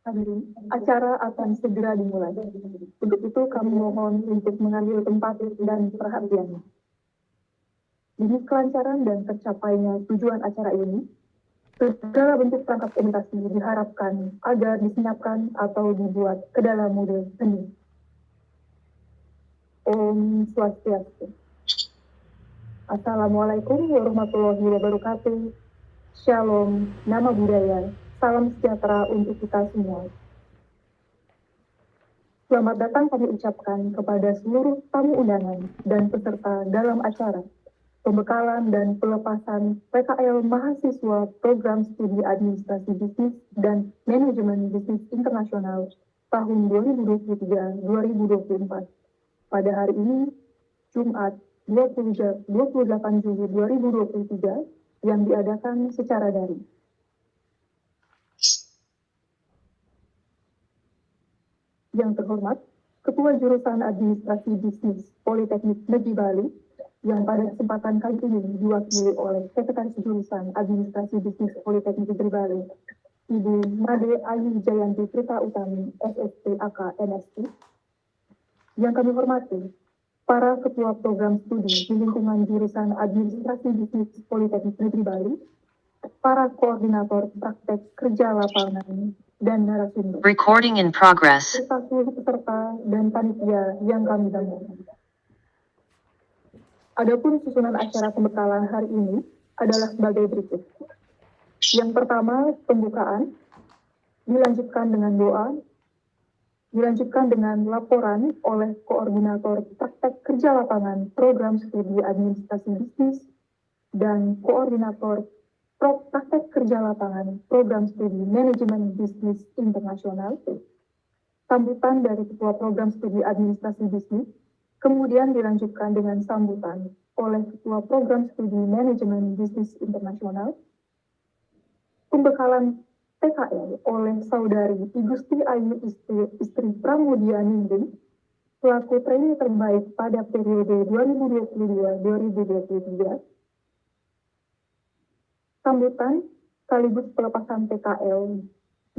Hadirin, acara akan segera dimulai. Untuk itu kami mohon untuk mengambil tempat dan perhatian. Demi kelancaran dan tercapainya tujuan acara ini, segala bentuk perangkat komunikasi diharapkan agar disenyapkan atau dibuat ke dalam mode seni. Om Swastiastu. Assalamualaikum warahmatullahi wabarakatuh. Shalom, nama budaya, salam sejahtera untuk kita semua. Selamat datang kami ucapkan kepada seluruh tamu undangan dan peserta dalam acara pembekalan dan pelepasan PKL Mahasiswa Program Studi Administrasi Bisnis dan Manajemen Bisnis Internasional tahun 2023-2024 pada hari ini, Jumat 28 Juli 2023 yang diadakan secara daring. Yang terhormat, Ketua Jurusan Administrasi Bisnis Politeknik Negeri Bali, yang pada kesempatan kali ini diwakili oleh Sekretaris Jurusan Administrasi Bisnis Politeknik Negeri Bali, Ibu Made Ayu Jayanti Trita Utami, SST AK NST. Yang kami hormati, para Ketua Program Studi di lingkungan Jurusan Administrasi Bisnis Politeknik Negeri Bali, para Koordinator Praktek Kerja Lapangan, dan narasumber. Recording in progress. Serta seluruh peserta dan panitia yang kami banggakan. Adapun susunan acara pembekalan hari ini adalah sebagai berikut. Yang pertama, pembukaan, dilanjutkan dengan doa, dilanjutkan dengan laporan oleh Koordinator Praktek Kerja Lapangan Program Studi Administrasi Bisnis dan Koordinator Praktek Kerja Lapangan Program Studi Manajemen Bisnis Internasional, sambutan dari Ketua Program Studi Administrasi Bisnis, kemudian dilanjutkan dengan sambutan oleh Ketua Program Studi Manajemen Bisnis Internasional, pembekalan PKL oleh Saudari Igusti Ayu Istri Pramudia Ningrum, selaku trainee terbaik pada periode 2022-2023, sambutan sekaligus pelepasan PKL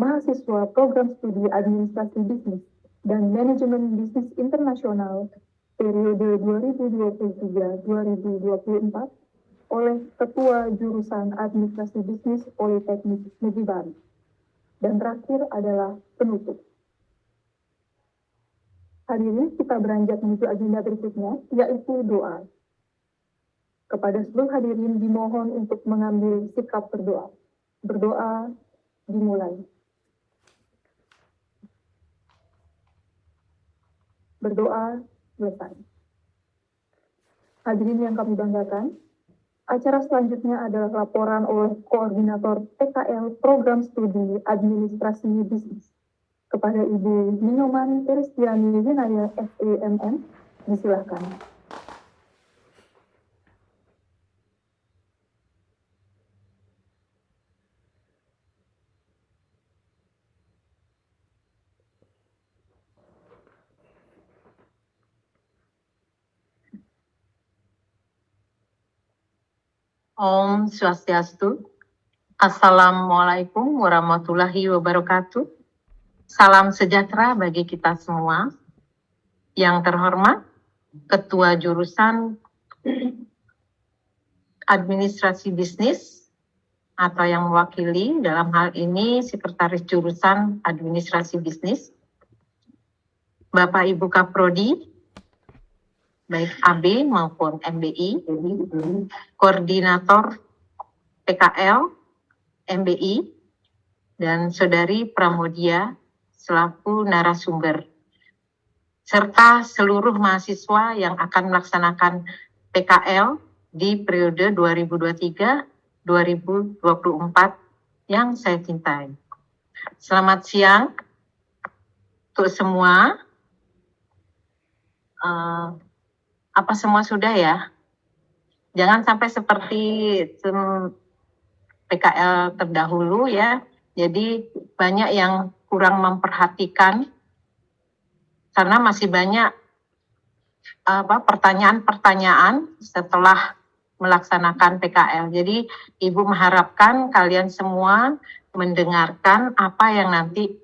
Mahasiswa Program Studi Administrasi Bisnis dan Manajemen Bisnis Internasional periode 2023-2024 oleh Ketua Jurusan Administrasi Bisnis Politeknik Negeri Bali. Dan terakhir adalah penutup. Hadirin, kita beranjak menuju agenda berikutnya, yaitu doa. Kepada seluruh hadirin dimohon untuk mengambil sikap berdoa. Berdoa dimulai. Berdoa selesai. Hadirin yang kami banggakan, acara selanjutnya adalah laporan oleh Koordinator PKL Program Studi Administrasi Bisnis kepada Ibu Nyoman Kristiani Winaya SEMM. Disilahkan. Om Swastiastu. Assalamualaikum warahmatullahi wabarakatuh. Salam sejahtera bagi kita semua. Yang terhormat, Ketua Jurusan Administrasi Bisnis atau yang mewakili dalam hal ini Sekretaris Jurusan Administrasi Bisnis, Bapak Ibu Kaprodi, baik AB maupun MBI, Koordinator PKL, MBI, dan Saudari Pramudia selaku narasumber, serta seluruh mahasiswa yang akan melaksanakan PKL di periode 2023-2024 yang saya cintai. Selamat siang untuk semua. Apa semua sudah ya? Jangan sampai seperti PKL terdahulu ya. Jadi banyak yang kurang memperhatikan karena masih banyak pertanyaan-pertanyaan setelah melaksanakan PKL. Jadi Ibu mengharapkan kalian semua mendengarkan apa yang nanti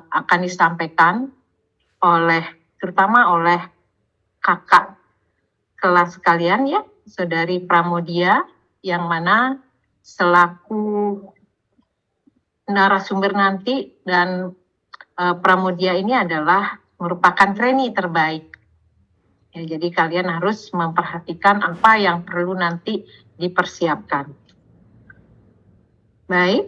akan disampaikan terutama oleh kakak kelas kalian ya, Saudari Pramodia, yang mana selaku narasumber nanti, dan Pramodia ini adalah merupakan trainee terbaik. Ya, jadi kalian harus memperhatikan apa yang perlu nanti dipersiapkan. Baik,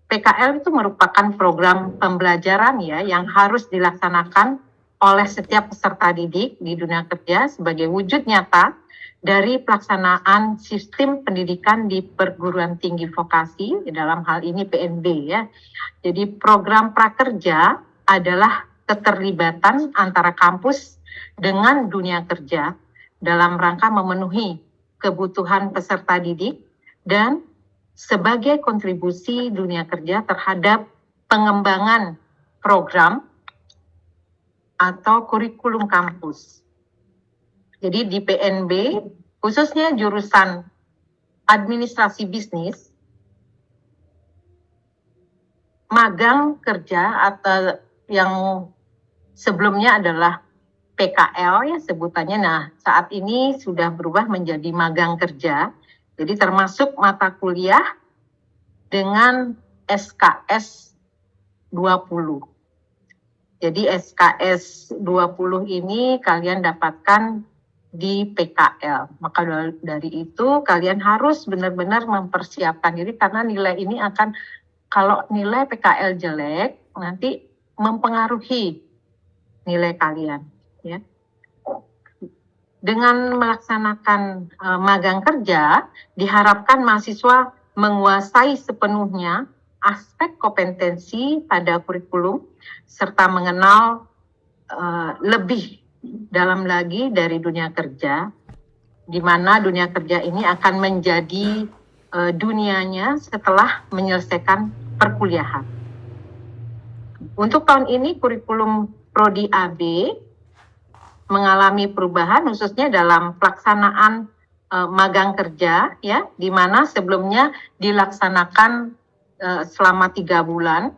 PKL itu merupakan program pembelajaran ya yang harus dilaksanakan oleh setiap peserta didik di dunia kerja sebagai wujud nyata dari pelaksanaan sistem pendidikan di perguruan tinggi vokasi, dalam hal ini PNB ya. Jadi program prakerja adalah keterlibatan antara kampus dengan dunia kerja dalam rangka memenuhi kebutuhan peserta didik dan sebagai kontribusi dunia kerja terhadap pengembangan program atau kurikulum kampus. Jadi di PNB, khususnya jurusan administrasi bisnis, magang kerja atau yang sebelumnya adalah PKL ya sebutannya. Nah, saat ini sudah berubah menjadi magang kerja. Jadi termasuk mata kuliah dengan SKS 20. Jadi SKS 20 ini kalian dapatkan di PKL. Maka dari itu kalian harus benar-benar mempersiapkan diri karena nilai ini akan, kalau nilai PKL jelek nanti mempengaruhi nilai kalian ya. Dengan melaksanakan magang kerja, diharapkan mahasiswa menguasai sepenuhnya aspek kompetensi pada kurikulum, serta mengenal lebih dalam lagi dari dunia kerja, di mana dunia kerja ini akan menjadi dunianya setelah menyelesaikan perkuliahan. Untuk tahun ini kurikulum Prodi AB mengalami perubahan khususnya dalam pelaksanaan magang kerja ya, di mana sebelumnya dilaksanakan selama 3 bulan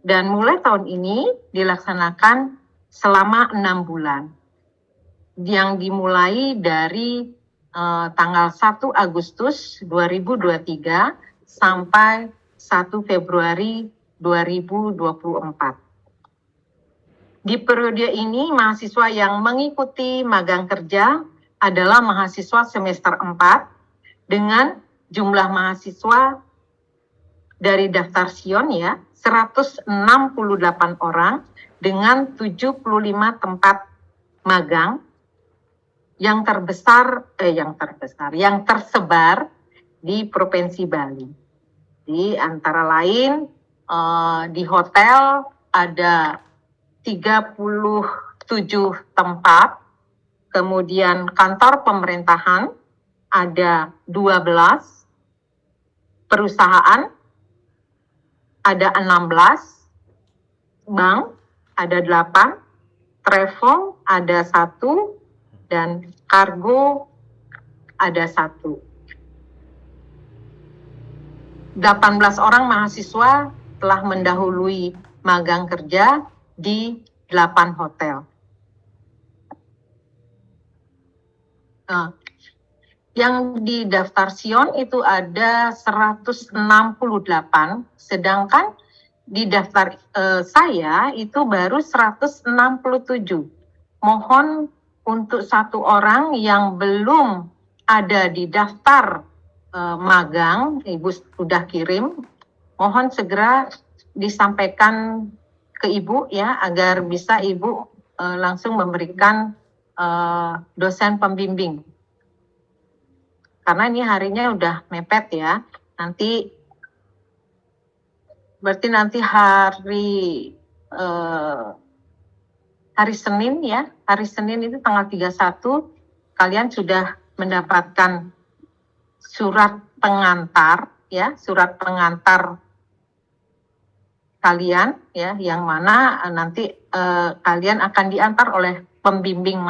dan mulai tahun ini dilaksanakan selama 6 bulan yang dimulai dari tanggal 1 Agustus 2023 sampai 1 Februari 2024. Di periode ini, mahasiswa yang mengikuti magang kerja adalah mahasiswa semester 4 dengan jumlah mahasiswa dari daftar SION ya, 168 orang dengan 75 tempat magang yang tersebar di Provinsi Bali. Di antara lain di hotel ada 37 tempat, kemudian kantor pemerintahan ada 12, perusahaan ada 16, bank ada 8, travel ada 1, dan kargo ada 1. 18 orang mahasiswa telah mendahului magang kerja di 8 hotel. Yang di daftar SION itu ada 168, sedangkan di daftar saya itu baru 167. Mohon untuk 1 orang yang belum ada di daftar magang, Ibu sudah kirim, mohon segera disampaikan ke Ibu ya, agar bisa Ibu langsung memberikan dosen pembimbing. Karena ini harinya udah mepet ya. Berarti nanti hari Senin ya, hari Senin itu tanggal 31 kalian sudah mendapatkan surat pengantar ya, surat pengantar kalian ya, yang mana nanti kalian akan diantar oleh pembimbing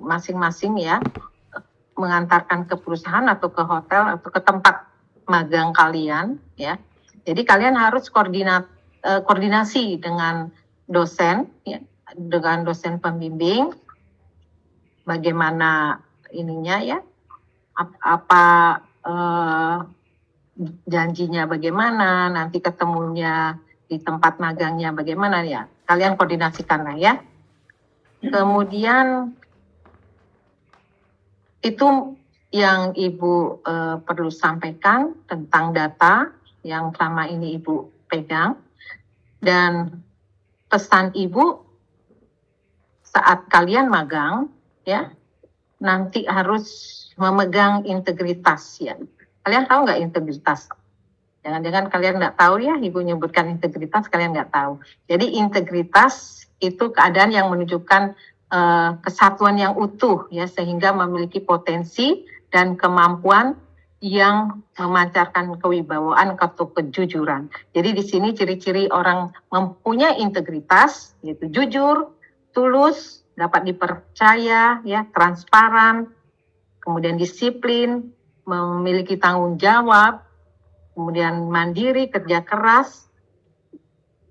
masing-masing ya, mengantarkan ke perusahaan atau ke hotel atau ke tempat magang kalian ya. Jadi kalian harus koordinasi dengan dosen, ya, dengan dosen pembimbing, bagaimana ininya ya, apa janjinya bagaimana, nanti ketemunya di tempat magangnya bagaimana ya, kalian koordinasikan lah ya. Kemudian itu yang Ibu perlu sampaikan tentang data yang selama ini Ibu pegang, dan pesan Ibu saat kalian magang ya, nanti harus memegang integritas ya. Kalian tahu nggak integritas? Jangan-jangan kalian nggak tahu ya, Ibu nyebutkan integritas kalian nggak tahu. Jadi integritas itu keadaan yang menunjukkan kesatuan yang utuh ya, sehingga memiliki potensi dan kemampuan yang memancarkan kewibawaan atau kejujuran. Jadi di sini ciri-ciri orang mempunyai integritas yaitu jujur, tulus, dapat dipercaya, ya, transparan, kemudian disiplin, memiliki tanggung jawab, kemudian mandiri, kerja keras,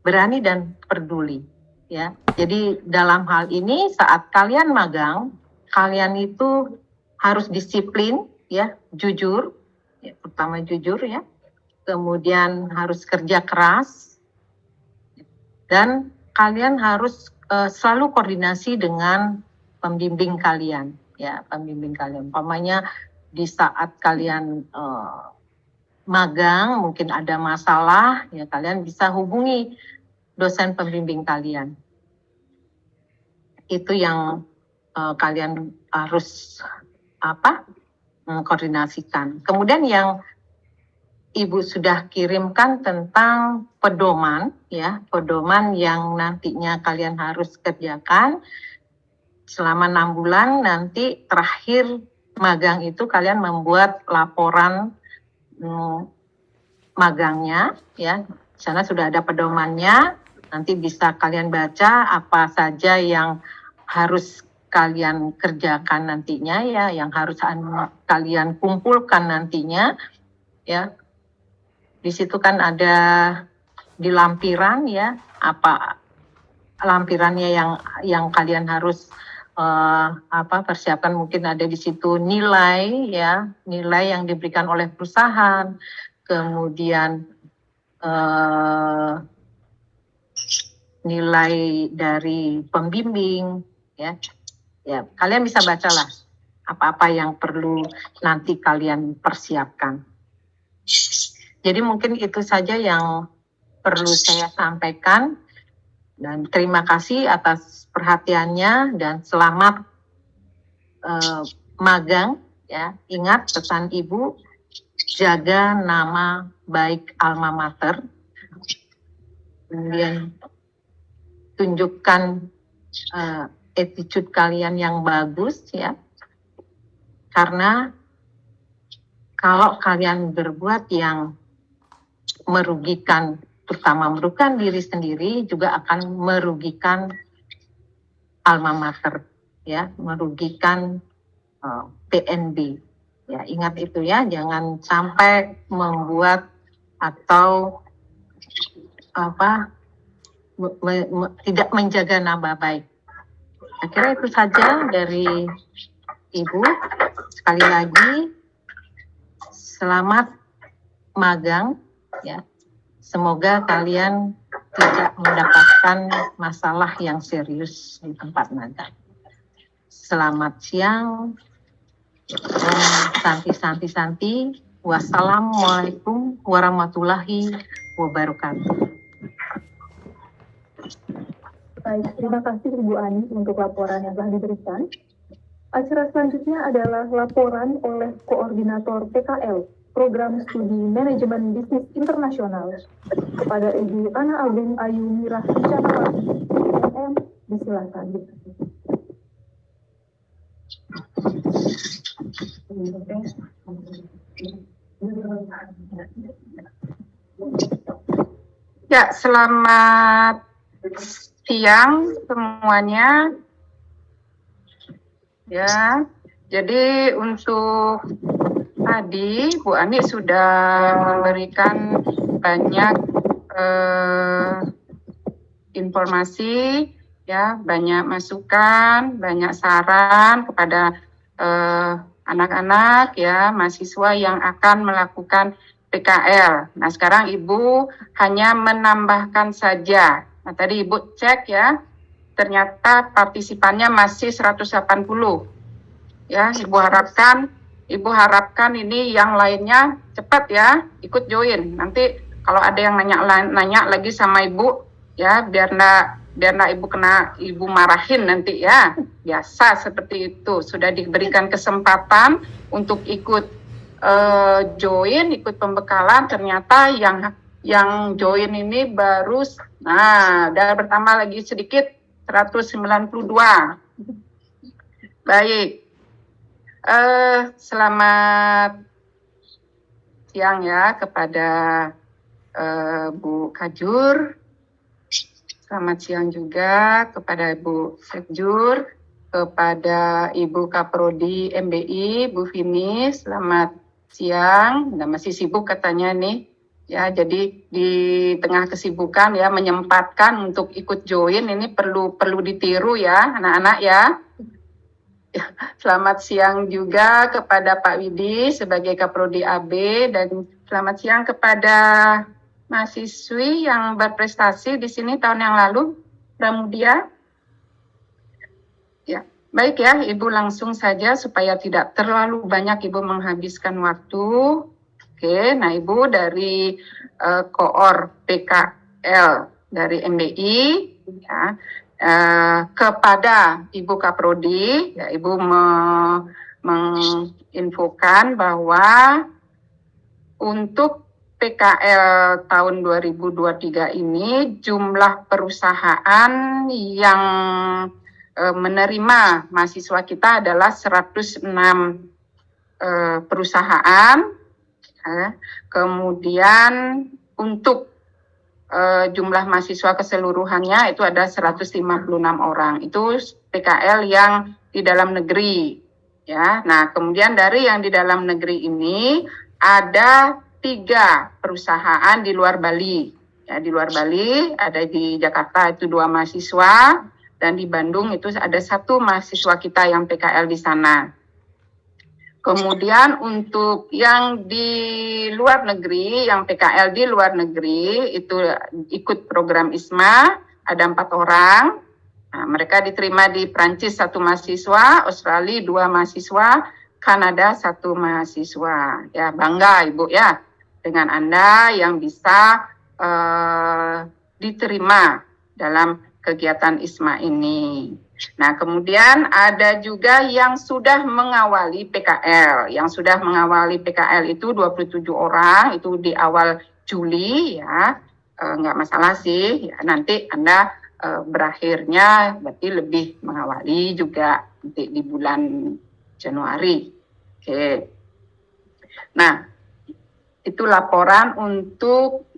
berani dan peduli, ya. Jadi dalam hal ini saat kalian magang, kalian itu harus disiplin, ya, jujur, ya, pertama jujur ya, kemudian harus kerja keras, dan kalian harus selalu koordinasi dengan pembimbing kalian, ya, pembimbing kalian. Umpamanya di saat kalian magang mungkin ada masalah, ya kalian bisa hubungi dosen pembimbing kalian. Itu yang kalian harus koordinasikan. Kemudian yang Ibu sudah kirimkan tentang pedoman, ya, pedoman yang nantinya kalian harus kerjakan selama 6 bulan. Nanti terakhir magang itu kalian membuat laporan magangnya, ya. Di sana sudah ada pedomannya. Nanti bisa kalian baca apa saja yang harus kalian kerjakan nantinya, ya, yang harus kalian kumpulkan nantinya, ya. Di situ kan ada di lampiran, ya, apa lampirannya yang kalian harus persiapkan. Mungkin ada di situ nilai, ya, nilai yang diberikan oleh perusahaan, kemudian nilai dari pembimbing, ya. Ya, kalian bisa bacalah apa-apa yang perlu nanti kalian persiapkan. Jadi mungkin itu saja yang perlu saya sampaikan, dan terima kasih atas perhatiannya, dan selamat magang, ya. Ingat pesan Ibu, jaga nama baik alma mater, kemudian tunjukkan attitude kalian yang bagus, ya, karena kalau kalian berbuat yang merugikan, terutama merugikan diri sendiri, juga akan merugikan alma mater, ya, merugikan PNB. Ya, ingat itu ya, jangan sampai membuat atau tidak menjaga nama baik. Saya kira itu saja dari Ibu. Sekali lagi, selamat magang, ya. Semoga kalian tidak mendapatkan masalah yang serius di tempat magang. Selamat siang. Santi. Wassalamualaikum warahmatullahi wabarakatuh. Baik, terima kasih Ibu Ani untuk laporan yang telah diberikan. Acara selanjutnya adalah laporan oleh Koordinator PKL, Program Studi Manajemen Bisnis Internasional, kepada Ibu Ana Agung Ayu Mirah Rencanawati, MM, disilakan. Ya, selamat siang semuanya. Ya, jadi untuk tadi Bu Ani sudah memberikan banyak informasi, ya, banyak masukan, banyak saran kepada anak-anak, ya, mahasiswa yang akan melakukan PKL. Nah, sekarang Ibu hanya menambahkan saja. Nah, tadi Ibu cek, ya, ternyata partisipannya masih 180. Ya, Ibu harapkan ini yang lainnya cepat, ya, ikut join. Nanti kalau ada yang nanya lagi sama Ibu, ya, biar enggak Ibu marahin nanti, ya. Biasa seperti itu. Sudah diberikan kesempatan untuk ikut join, ikut pembekalan, ternyata yang join ini baru, udah bertambah lagi sedikit, 192. Baik. Selamat siang, ya, kepada Bu Kajur. Selamat siang juga kepada Bu Sekjur, kepada Ibu Kaprodi MBI, Bu Vini. Selamat siang. Nah, masih sibuk katanya nih. Ya, jadi di tengah kesibukan, ya, menyempatkan untuk ikut join ini perlu ditiru, ya, anak-anak, ya. Selamat siang juga kepada Pak Widi sebagai Kaprodi AB, dan selamat siang kepada mahasiswi yang berprestasi di sini tahun yang lalu, Pramudia. Ya, baik, ya, Ibu langsung saja supaya tidak terlalu banyak Ibu menghabiskan waktu. Oke, nah, Ibu dari koor PKL dari MBI, ya. Kepada Ibu Kaprodi, ya, Ibu menginfokan bahwa untuk PKL tahun 2023 ini jumlah perusahaan yang menerima mahasiswa kita adalah 106 perusahaan. Kemudian untuk jumlah mahasiswa keseluruhannya itu ada 156 orang. Itu PKL yang di dalam negeri, ya. Nah, kemudian dari yang di dalam negeri ini ada 3 perusahaan di luar Bali. Ya, di luar Bali ada di Jakarta itu 2 mahasiswa, dan di Bandung itu ada 1 mahasiswa kita yang PKL di sana. Kemudian untuk yang di luar negeri, yang PKL di luar negeri, itu ikut program ISMA, ada 4 orang. Nah, mereka diterima di Prancis 1 mahasiswa, Australia 2 mahasiswa, Kanada 1 mahasiswa. Ya, bangga Ibu, ya, dengan Anda yang bisa diterima dalam kegiatan ISMA ini. Nah, kemudian ada juga yang sudah mengawali PKL. Yang sudah mengawali PKL itu 27 orang, itu di awal Juli, ya. Nggak masalah sih, ya, nanti Anda berakhirnya berarti lebih mengawali juga nanti di bulan Januari. Oke. Nah, itu laporan untuk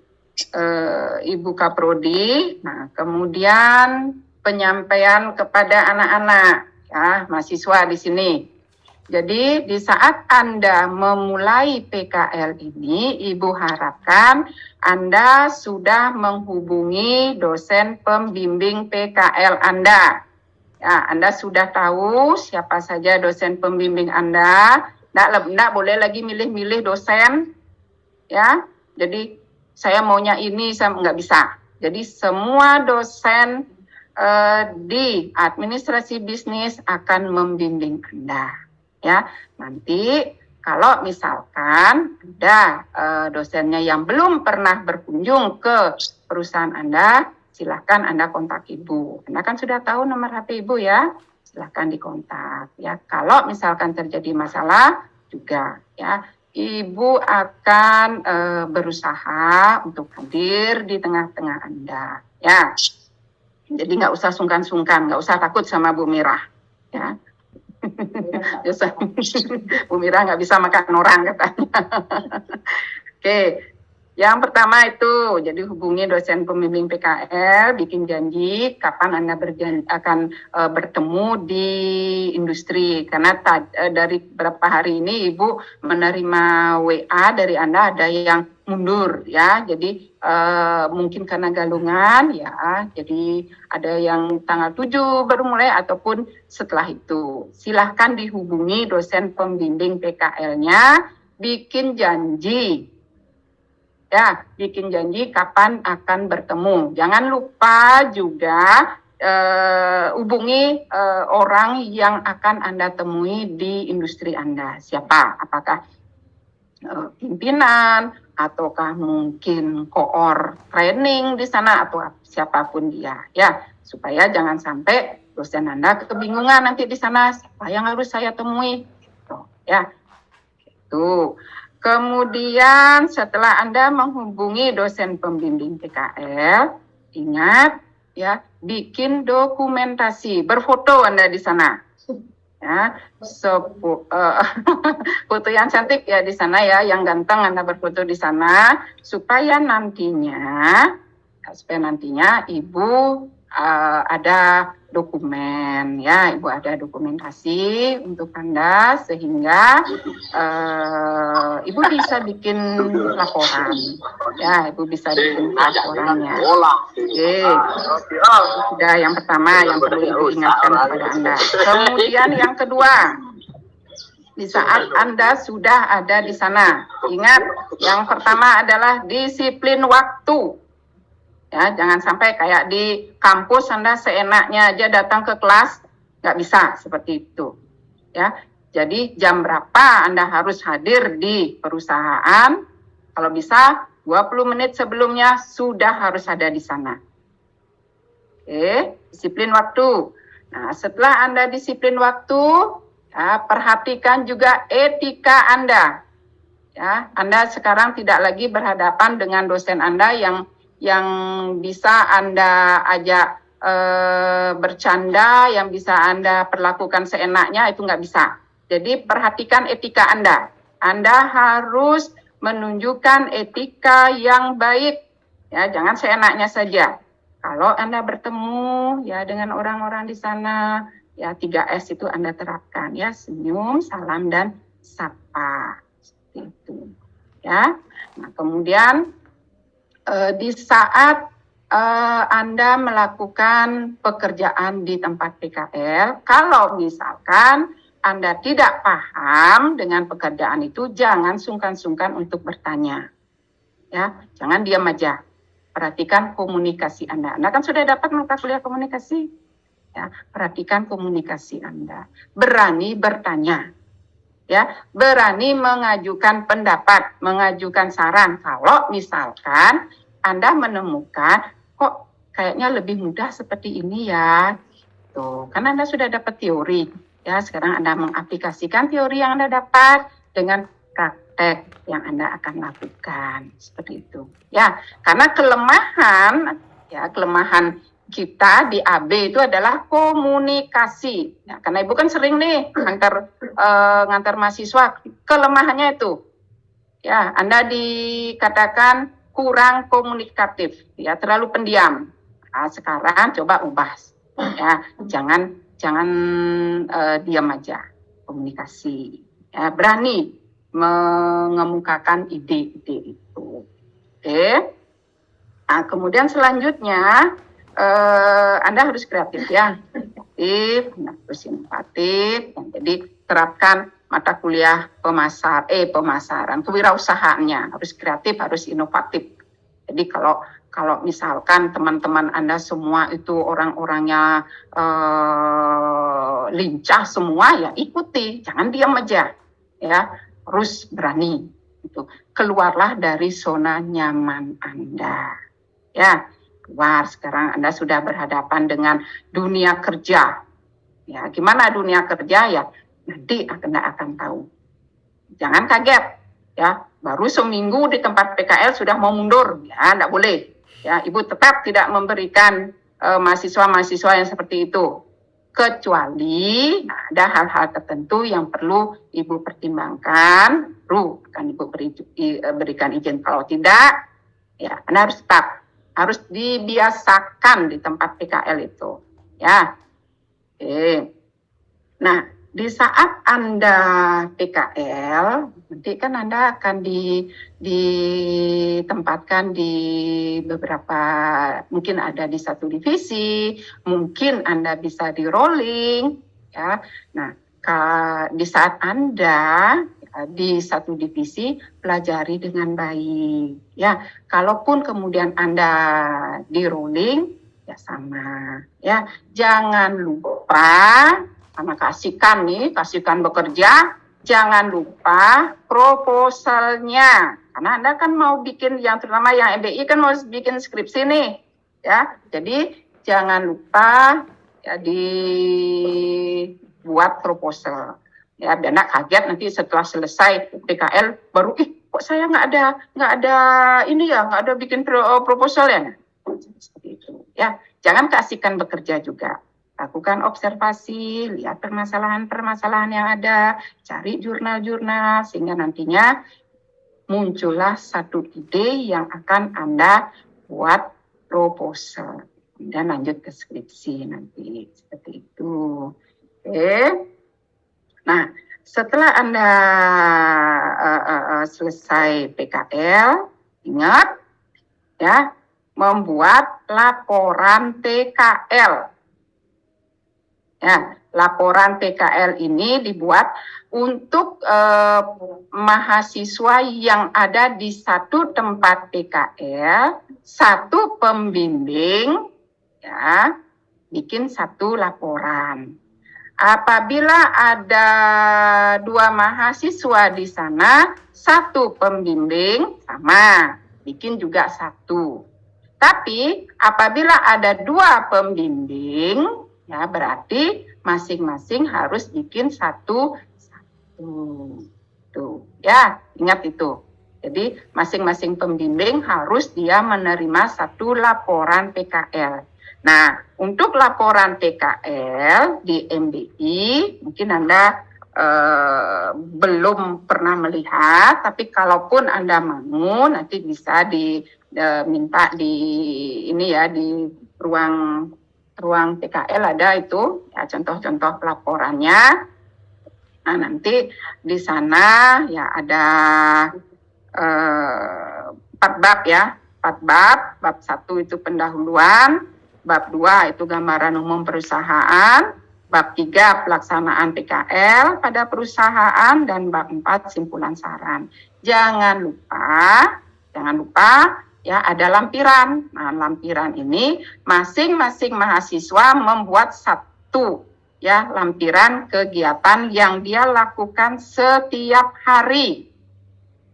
Ibu Kaprodi. Nah, kemudian penyampaian kepada anak-anak, ya, mahasiswa di sini. Jadi di saat Anda memulai PKL ini, Ibu harapkan Anda sudah menghubungi dosen pembimbing PKL Anda. Ya, Anda sudah tahu siapa saja dosen pembimbing Anda. Nggak boleh lagi milih-milih dosen, ya. Jadi saya maunya ini, saya nggak bisa. Jadi semua dosen di administrasi bisnis akan membimbing Anda, ya. Nanti kalau misalkan ada dosennya yang belum pernah berkunjung ke perusahaan Anda, silakan Anda kontak Ibu. Anda kan sudah tahu nomor HP Ibu, ya. Silakan dikontak, ya. Kalau misalkan terjadi masalah juga, ya, Ibu akan berusaha untuk hadir di tengah-tengah Anda, ya. Jadi nggak usah sungkan-sungkan, nggak usah takut sama Bu Mirah, ya. Bu Mirah nggak bisa makan orang katanya. Oke, Yang pertama itu, jadi hubungi dosen pembimbing PKL, bikin janji kapan Anda akan bertemu di industri. Karena dari beberapa hari ini Ibu menerima WA dari Anda ada yang mundur ya, jadi mungkin karena galungan ya, jadi ada yang tanggal 7 baru mulai ataupun setelah itu. Silahkan dihubungi dosen pembimbing PKL-nya, bikin janji. Ya, bikin janji kapan akan bertemu. Jangan lupa juga hubungi orang yang akan Anda temui di industri Anda. Siapa? Apakah pimpinan, ataukah mungkin koor training di sana, atau siapapun dia. Ya, supaya jangan sampai dosen Anda kebingungan nanti di sana, siapa yang harus saya temui. Gitu, ya, gitu. Kemudian setelah Anda menghubungi dosen pembimbing PKL, ingat ya, bikin dokumentasi, berfoto Anda di sana. Ya, foto yang cantik ya di sana ya, yang ganteng Anda berfoto di sana, supaya nantinya Ibu ada dokumen ya, Ibu ada dokumentasi untuk Anda sehingga Ibu bisa bikin laporan ya, Ibu bisa bikin laporannya. Oke, sudah yang pertama yang perlu Ibu ingatkan kepada Anda. Kemudian yang kedua, di saat Anda sudah ada di sana, ingat yang pertama adalah disiplin waktu. Ya, jangan sampai kayak di kampus Anda seenaknya aja datang ke kelas, nggak bisa seperti itu. Ya, jadi jam berapa Anda harus hadir di perusahaan? Kalau bisa 20 menit sebelumnya sudah harus ada di sana. Oke, disiplin waktu. Nah, setelah Anda disiplin waktu, ya, perhatikan juga etika Anda. Ya, Anda sekarang tidak lagi berhadapan dengan dosen Anda yang bisa Anda ajak bercanda, yang bisa Anda perlakukan seenaknya, itu nggak bisa. Jadi perhatikan etika Anda. Anda harus menunjukkan etika yang baik. Ya, jangan seenaknya saja. Kalau Anda bertemu ya dengan orang-orang di sana, ya 3S itu Anda terapkan ya, senyum, salam, dan sapa. Seperti itu. Ya. Nah, kemudian di saat Anda melakukan pekerjaan di tempat PKL, kalau misalkan Anda tidak paham dengan pekerjaan itu, jangan sungkan-sungkan untuk bertanya. Ya, jangan diam aja. Perhatikan komunikasi Anda. Anda kan sudah dapat mata kuliah komunikasi. Ya, perhatikan komunikasi Anda. Berani bertanya. Ya, berani mengajukan pendapat, mengajukan saran. Kalau misalkan Anda menemukan kok kayaknya lebih mudah seperti ini ya, tuh, karena Anda sudah dapat teori, ya sekarang Anda mengaplikasikan teori yang Anda dapat dengan praktek yang Anda akan lakukan, seperti itu. Ya, karena kelemahan kita di AB itu adalah komunikasi. Ya, karena Ibu kan sering nih ngantar mahasiswa, kelemahannya itu. Ya, Anda dikatakan kurang komunikatif, ya terlalu pendiam. Nah, sekarang coba ubah. Ya, jangan diam aja, komunikasi. Ya, berani mengemukakan ide-ide itu. Oke. Nah, kemudian selanjutnya Anda harus kreatif ya, harus inovatif. Jadi terapkan mata kuliah pemasaran, kewirausahaannya harus kreatif, harus inovatif. Jadi kalau misalkan teman-teman Anda semua itu orang-orangnya lincah semua, ya ikuti, jangan diam aja, ya harus berani. Itu keluarlah dari zona nyaman Anda, ya. Keluar, sekarang Anda sudah berhadapan dengan dunia kerja. Ya, gimana dunia kerja ya? Nanti Anda akan tahu. Jangan kaget, ya. Baru seminggu di tempat PKL sudah mau mundur, ya, enggak boleh. Ya, Ibu tetap tidak memberikan mahasiswa-mahasiswa yang seperti itu. kecuali ada hal-hal tertentu yang perlu Ibu pertimbangkan, baru akan Ibu berikan izin. Kalau tidak, ya Anda harus tetap, harus dibiasakan di tempat PKL itu, ya. Oke. Nah, di saat Anda PKL, nanti kan Anda akan ditempatkan di beberapa, mungkin ada di satu divisi, mungkin Anda bisa di rolling, ya. Nah, di saat Anda di satu divisi, pelajari dengan baik, ya. Kalaupun kemudian Anda di rolling, ya sama, ya. Jangan lupa, karena kasihkan bekerja, jangan lupa proposalnya. Karena Anda kan mau bikin, yang terutama yang MBI kan mau bikin skripsi nih, ya. Jadi jangan lupa ya dibuat proposal. Ya, biar Anda kaget nanti setelah selesai PKL baru, kok saya nggak ada bikin proposal ya. Seperti itu, ya. Jangan kasihkan bekerja juga. Lakukan observasi, lihat permasalahan-permasalahan yang ada, cari jurnal-jurnal, sehingga nantinya muncullah satu ide yang akan Anda buat proposal. Dan lanjut ke skripsi nanti, seperti itu. Oke. Nah, setelah Anda selesai PKL, ingat, ya, membuat laporan PKL. Ya, laporan PKL ini dibuat untuk mahasiswa yang ada di satu tempat PKL, satu pembimbing, ya, bikin satu laporan. Apabila ada 2 mahasiswa di sana, satu pembimbing, sama, bikin juga satu. Tapi apabila ada 2 pembimbing, ya, berarti masing-masing harus bikin satu. Tuh, ya, ingat itu. Jadi masing-masing pembimbing harus dia menerima satu laporan PKL. Nah, untuk laporan PKL di MBI, mungkin Anda belum pernah melihat, tapi kalaupun Anda mau, nanti bisa diminta di ruang PKL ada itu, ya, contoh-contoh laporannya. Nah, nanti di sana ya ada 4 bab ya, 4 bab. Bab 1 itu pendahuluan, bab 2 itu gambaran umum perusahaan, bab 3 pelaksanaan PKL pada perusahaan, dan bab 4 simpulan saran. Jangan lupa ya, ada lampiran. Nah, lampiran ini masing-masing mahasiswa membuat satu, ya, lampiran kegiatan yang dia lakukan setiap hari.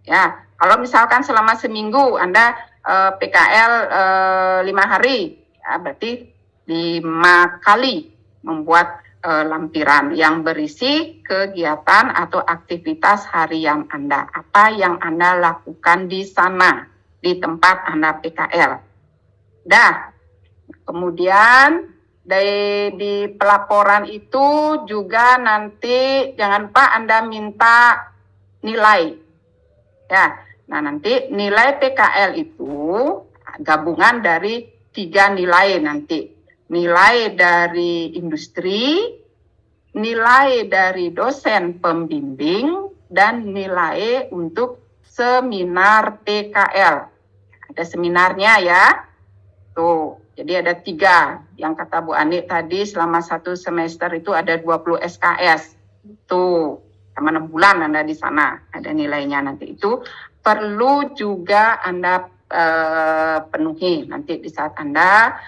Ya, kalau misalkan selama seminggu Anda PKL 5 hari, ya, berarti 5 kali membuat lampiran yang berisi kegiatan atau aktivitas harian Anda. Apa yang Anda lakukan di sana, di tempat Anda PKL. Kemudian di pelaporan itu juga nanti jangan lupa Anda minta nilai. Ya, nah nanti nilai PKL itu gabungan dari 3 nilai nanti. Nilai dari industri, nilai dari dosen pembimbing, dan nilai untuk seminar PKL. Ada seminarnya ya. Tuh, jadi ada 3. Yang kata Bu Ani tadi selama 1 semester itu ada 20 SKS. Tuh, sama 6 bulan Anda di sana. Ada nilainya nanti. Itu perlu juga Anda penuhi nanti di saat Anda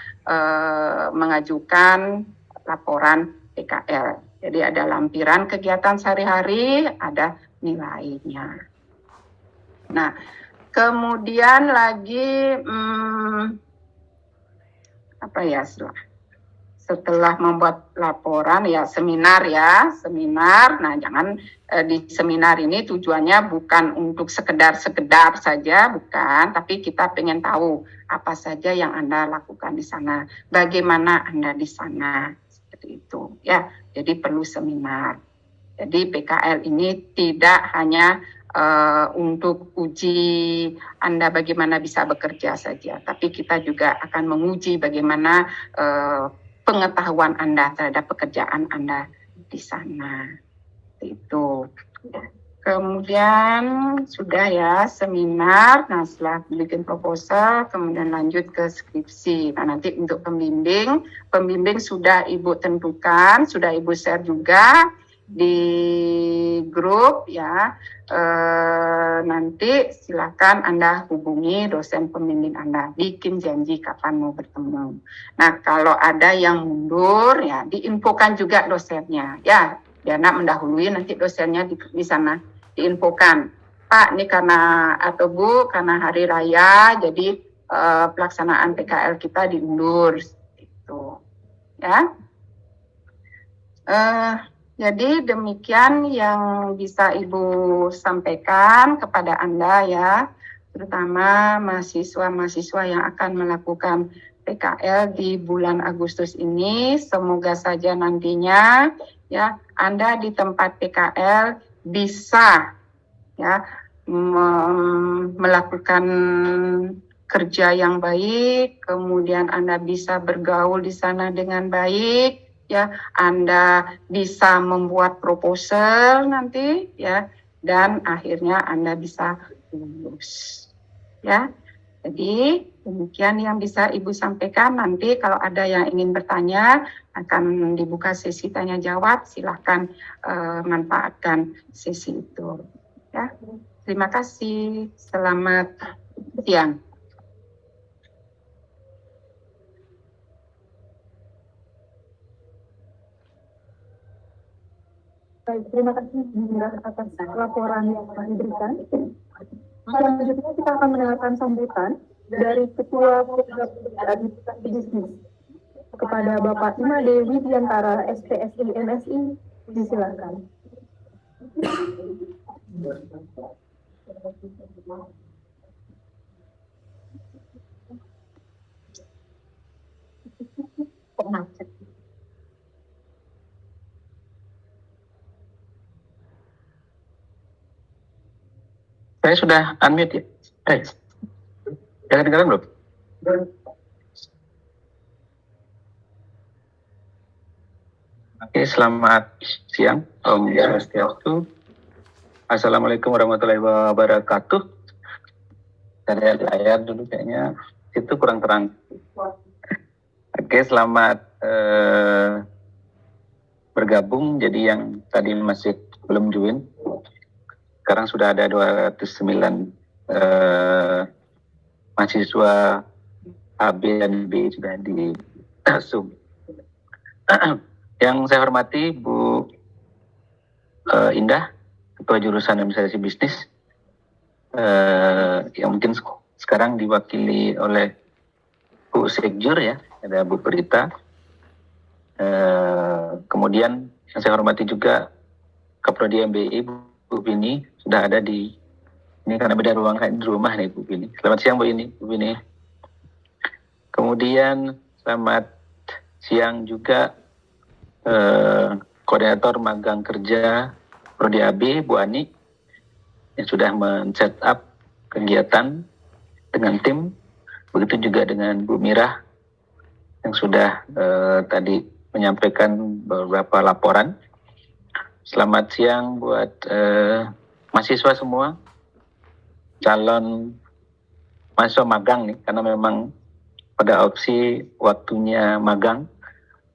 mengajukan laporan PKL. Jadi ada lampiran kegiatan sehari-hari, ada nilainya. Nah, kemudian lagi setelah membuat laporan ya seminar. Nah, jangan di seminar ini tujuannya bukan untuk sekedar saja, bukan, tapi kita pengen tahu apa saja yang Anda lakukan di sana, bagaimana Anda di sana, seperti itu ya. Jadi perlu seminar. Jadi PKL ini tidak hanya untuk uji Anda bagaimana bisa bekerja saja, tapi kita juga akan menguji bagaimana pengetahuan Anda terhadap pekerjaan Anda di sana. Itu. Kemudian sudah ya seminar, nah setelah bikin proposal, kemudian lanjut ke skripsi. Nah nanti untuk pembimbing sudah Ibu tentukan, sudah Ibu share juga di grup ya. Nanti silakan Anda hubungi dosen pembimbing Anda, bikin janji kapan mau bertemu. Nah kalau ada yang mundur ya diinfokan juga dosennya ya, biar mendahului nanti dosennya di sana diinfokan, Pak ini karena atau Bu karena hari raya jadi pelaksanaan PKL kita diundur gitu ya. Jadi demikian yang bisa Ibu sampaikan kepada Anda ya, terutama mahasiswa-mahasiswa yang akan melakukan PKL di bulan Agustus ini. Semoga saja nantinya ya Anda di tempat PKL bisa ya melakukan kerja yang baik, kemudian Anda bisa bergaul di sana dengan baik ya, Anda bisa membuat proposal nanti ya, dan akhirnya Anda bisa lulus ya. Jadi demikian yang bisa Ibu sampaikan. Nanti kalau ada yang ingin bertanya akan dibuka sesi tanya jawab, silahkan manfaatkan sesi itu ya. Terima kasih, selamat siang. Baik, terima kasih atas laporan yang telah diberikan. Selanjutnya kita akan mendengarkan sambutan dari Ketua Program Administrasi Bisnis kepada Bapak Imade Widiantara, SPSI MSI, disilakan. Saya sudah unmute ya. Dengar belum? Oke, selamat siang. Om Swastiastu. Assalamualaikum warahmatullahi wabarakatuh. Saya lihat layar dulu kayaknya itu kurang terang. Oke, selamat bergabung. Jadi yang tadi masih belum join, sekarang sudah ada 209 mahasiswa AB dan B sudah di Zoom. Yang saya hormati Bu Indah, Ketua Jurusan Administrasi Bisnis, yang mungkin sekarang diwakili oleh Bu Sekjur ya, ada Bu Prita. Kemudian yang saya hormati juga Kaprodi MBI Bu Bini, sudah ada di ini karena beda ruang kayak di rumah nih Bu Bini. Selamat siang Bu Bini. Kemudian selamat siang juga koordinator magang kerja Prodi AB Bu Ani yang sudah men-set up kegiatan dengan tim. Begitu juga dengan Bu Mirah yang sudah tadi menyampaikan beberapa laporan. Selamat siang buat mahasiswa semua, calon mahasiswa magang nih, karena memang pada opsi waktunya magang.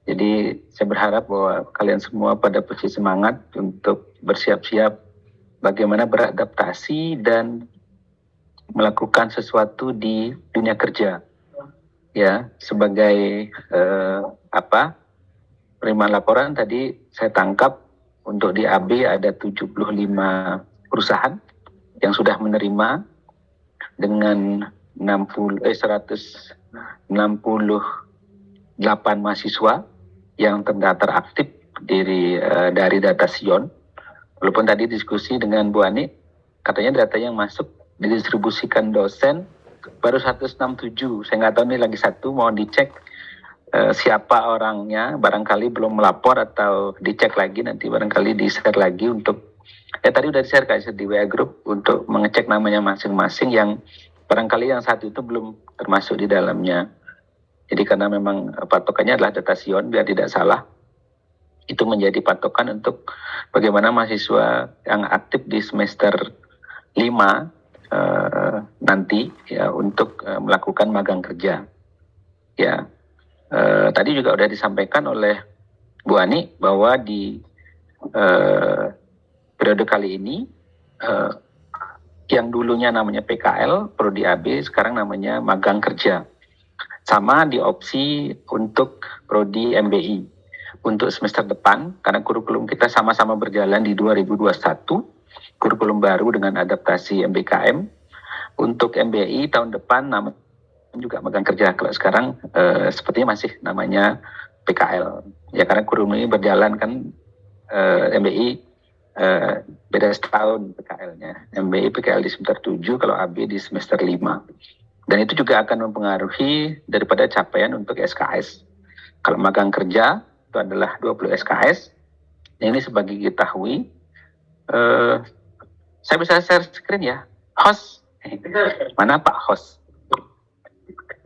Jadi saya berharap bahwa kalian semua pada posisi semangat untuk bersiap-siap bagaimana beradaptasi dan melakukan sesuatu di dunia kerja. Ya, sebagai penerimaan laporan tadi saya tangkap untuk di AB ada 75 perusahaan yang sudah menerima dengan 168 mahasiswa yang terdaftar aktif dari data Sion. Walaupun tadi diskusi dengan Bu Ani, katanya data yang masuk didistribusikan dosen baru 167. Saya nggak tahu, ini lagi satu, mohon dicek siapa orangnya, barangkali belum melapor atau dicek lagi, nanti barangkali di-share lagi untuk tadi udah di-share guys di WA Group untuk mengecek namanya masing-masing yang barangkali yang saat itu belum termasuk di dalamnya. Jadi karena memang patokannya adalah data Sion biar tidak salah, itu menjadi patokan untuk bagaimana mahasiswa yang aktif di semester 5 nanti ya untuk melakukan magang kerja. Ya. Tadi juga sudah disampaikan oleh Bu Ani bahwa di periode kali ini yang dulunya namanya PKL, Prodi AB, sekarang namanya magang kerja. Sama di opsi untuk Prodi MBI. Untuk semester depan, karena kurikulum kita sama-sama berjalan di 2021, kurikulum baru dengan adaptasi MBKM. Untuk MBI tahun depan namanya juga magang kerja. Kalau sekarang sepertinya masih namanya PKL. Ya karena kurikulum ini berjalan kan MBI beda setahun PKL-nya. MBI PKL di semester 7, kalau AB di semester 5. Dan itu juga akan mempengaruhi daripada capaian untuk SKS. Kalau magang kerja itu adalah 20 SKS. Ini sebagai ketahui. Saya bisa share screen ya. Host. Mana Pak Host?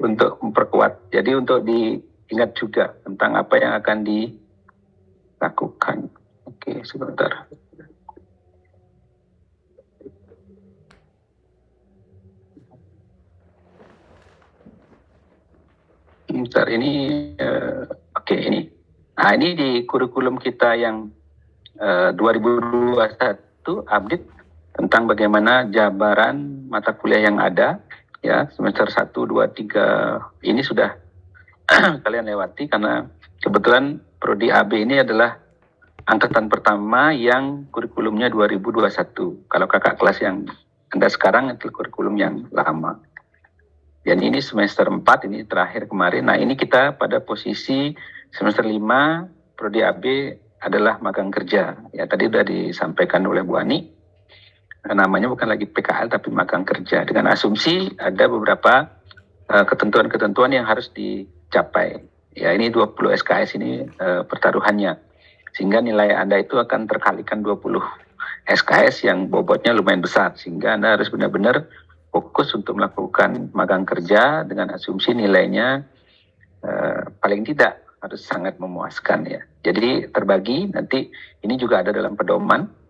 Untuk memperkuat. Jadi untuk diingat juga tentang apa yang akan dilakukan. Oke, sebentar. Sebentar, ini oke, ini. Nah, ini di kurikulum kita yang 2021 update tentang bagaimana jabaran mata kuliah yang ada. Ya, semester 1, 2, 3 ini sudah kalian lewati karena kebetulan Prodi AB ini adalah angkatan pertama yang kurikulumnya 2021. Kalau kakak kelas yang Anda sekarang itu kurikulum yang lama. Dan ini semester 4, ini terakhir kemarin. Nah, ini kita pada posisi semester 5, Prodi AB adalah magang kerja. Ya, tadi sudah disampaikan oleh Bu Ani. Namanya bukan lagi PKL tapi magang kerja dengan asumsi ada beberapa ketentuan-ketentuan yang harus dicapai. Ya, ini 20 SKS ini pertaruhannya. Sehingga nilai Anda itu akan terkalikan 20 SKS yang bobotnya lumayan besar. Sehingga Anda harus benar-benar fokus untuk melakukan magang kerja dengan asumsi nilainya paling tidak harus sangat memuaskan ya. Jadi terbagi nanti ini juga ada dalam pedoman.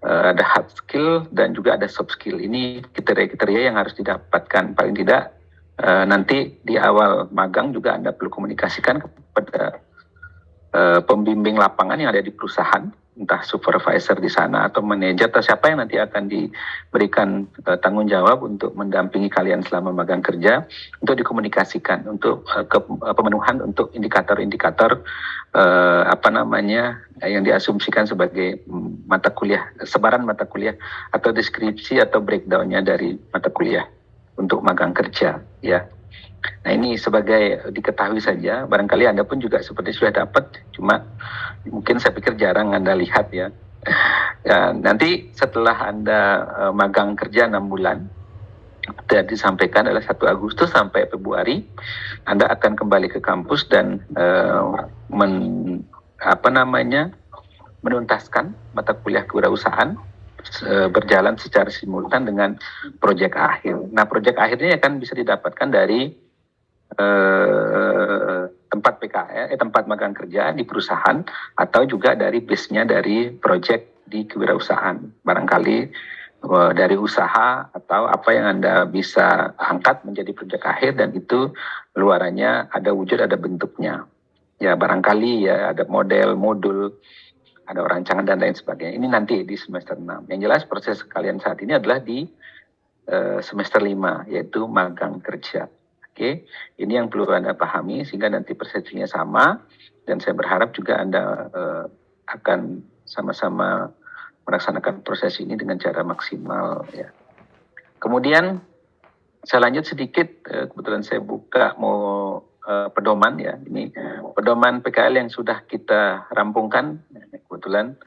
Ada hard skill dan juga ada soft skill. Ini kriteria-kriteria yang harus didapatkan. Paling tidak nanti di awal magang juga Anda perlu komunikasikan kepada pembimbing lapangan yang ada di perusahaan, entah supervisor di sana atau manajer atau siapa yang nanti akan diberikan tanggung jawab untuk mendampingi kalian selama magang kerja untuk dikomunikasikan untuk pemenuhan untuk indikator-indikator yang diasumsikan sebagai mata kuliah, sebaran mata kuliah atau deskripsi atau breakdown-nya dari mata kuliah untuk magang kerja ya. Nah, ini sebagai diketahui saja, barangkali Anda pun juga seperti sudah dapat, cuma mungkin saya pikir jarang Anda lihat ya. Ya nanti setelah Anda magang kerja 6 bulan, tadi disampaikan adalah 1 Agustus sampai Februari, Anda akan kembali ke kampus dan menuntaskan mata kuliah kewirausahaan berjalan secara simultan dengan proyek akhir. Nah, proyek akhirnya akan bisa didapatkan dari tempat magang kerja di perusahaan atau juga dari base-nya dari proyek di kewirausahaan. Barangkali dari usaha atau apa yang Anda bisa angkat menjadi proyek akhir dan itu luarannya ada wujud, ada bentuknya. Ya barangkali ya ada model, modul, ada rancangan dan lain sebagainya. Ini nanti di semester 6. Yang jelas proses kalian saat ini adalah di semester 5 yaitu magang kerja. Oke, ini yang perlu Anda pahami sehingga nanti persepsinya sama dan saya berharap juga Anda akan sama-sama melaksanakan proses ini dengan cara maksimal ya. Kemudian saya lanjut sedikit, kebetulan saya buka pedoman ya. Ini pedoman PKL yang sudah kita rampungkan. Kebetulan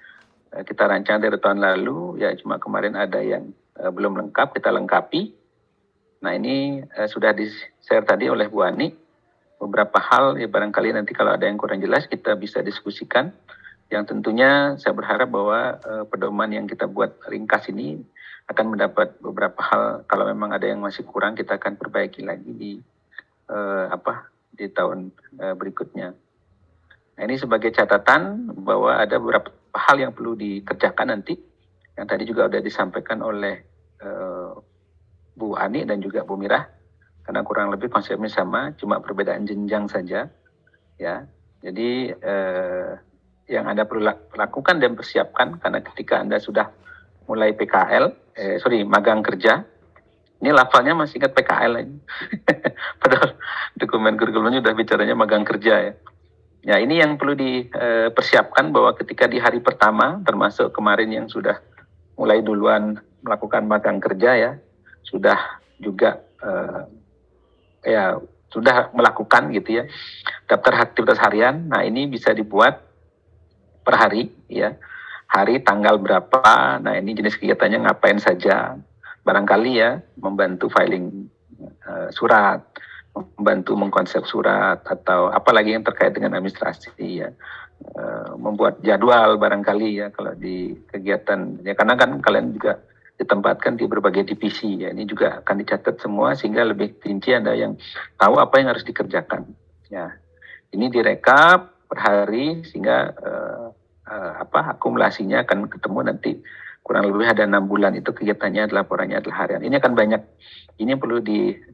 kita rancang dari tahun lalu ya, cuma kemarin ada yang belum lengkap, kita lengkapi. Nah, ini sudah di-share tadi oleh Bu Ani. beberapa hal ya barangkali nanti kalau ada yang kurang jelas kita bisa diskusikan. Yang tentunya saya berharap bahwa pedoman yang kita buat ringkas ini akan mendapat beberapa hal. Kalau memang ada yang masih kurang kita akan perbaiki lagi di tahun berikutnya. Nah, ini sebagai catatan bahwa ada beberapa hal yang perlu dikerjakan nanti. Yang tadi juga sudah disampaikan oleh Bu Ani dan juga Bu Mirah. Karena kurang lebih konsepnya sama, cuma perbedaan jenjang saja. Ya, jadi yang Anda perlu lakukan dan persiapkan karena ketika Anda sudah mulai magang kerja, ini lafalnya masih ingat PKL lagi. Padahal dokumen kurikulumnya sudah bicaranya magang kerja ya. Ya, ini yang perlu dipersiapkan bahwa ketika di hari pertama, termasuk kemarin yang sudah mulai duluan melakukan magang kerja ya, sudah juga sudah melakukan gitu ya daftar aktivitas harian. Nah, ini bisa dibuat per hari ya, hari tanggal berapa. Nah, ini jenis kegiatannya ngapain saja, barangkali ya membantu filing surat, membantu mengkonsep surat, atau apalagi yang terkait dengan administrasi ya, membuat jadwal barangkali ya kalau di kegiatan ya, karena kan kalian juga ditempatkan di berbagai divisi ya, ini juga akan dicatat semua sehingga lebih rinci Anda yang tahu apa yang harus dikerjakan ya. Ini direkap per hari sehingga akumulasinya akan ketemu nanti kurang lebih ada 6 bulan itu kegiatannya, laporannya adalah harian. Ini akan banyak, ini perlu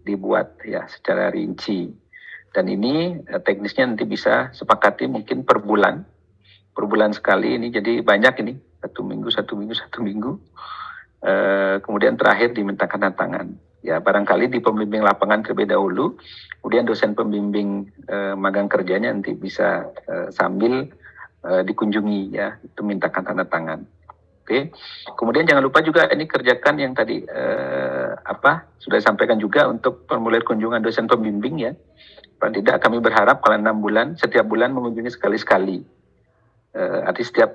dibuat ya secara rinci. Dan ini teknisnya nanti bisa sepakati mungkin per bulan sekali ini, jadi banyak ini, satu minggu. Kemudian terakhir dimintakan tantangan. Ya barangkali di pembimbing lapangan terlebih dahulu, kemudian dosen pembimbing magang kerjanya nanti bisa sambil dikunjungi ya, itu mintakan tanda tangan. Oke. Kemudian jangan lupa juga ini kerjakan yang tadi sudah disampaikan juga untuk formulir kunjungan dosen pembimbing ya. Paling tidak kami berharap kalau 6 bulan, setiap bulan mengunjungi sekali-sekali. Artinya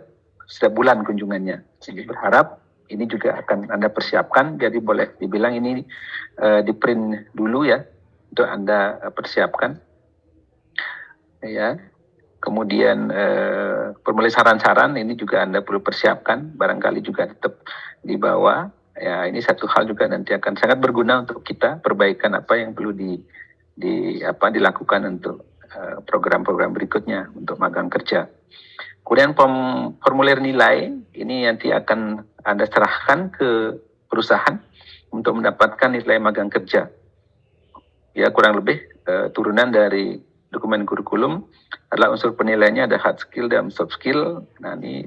setiap bulan kunjungannya. Jadi berharap ini juga akan Anda persiapkan, jadi boleh dibilang ini di print dulu ya untuk Anda persiapkan. Ya. Kemudian formulir saran-saran ini juga Anda perlu persiapkan, barangkali juga tetap dibawa. Ya, ini satu hal juga nanti akan sangat berguna untuk kita perbaikan apa yang perlu dilakukan untuk program-program berikutnya untuk magang kerja. Kemudian formulir nilai ini nanti akan Anda serahkan ke perusahaan untuk mendapatkan nilai magang kerja. Ya, kurang lebih turunan dari dokumen kurikulum adalah unsur penilaiannya ada hard skill dan soft skill. Nah, ini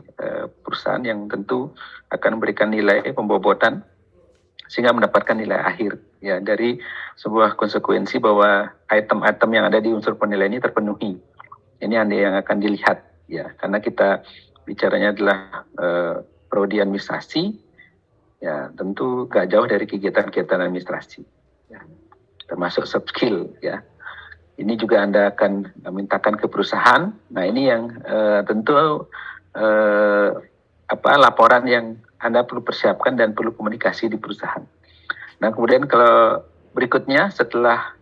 perusahaan yang tentu akan memberikan nilai pembobotan sehingga mendapatkan nilai akhir ya dari sebuah konsekuensi bahwa item-item yang ada di unsur penilaian ini terpenuhi. Ini yang akan dilihat ya, karena kita bicaranya adalah prodi administrasi ya, tentu gak jauh dari kegiatan-kegiatan administrasi ya, termasuk soft skill ya. Ini juga Anda akan mintakan ke perusahaan. Nah, ini yang tentu laporan yang Anda perlu persiapkan dan perlu komunikasi di perusahaan. Nah, kemudian kalau berikutnya setelah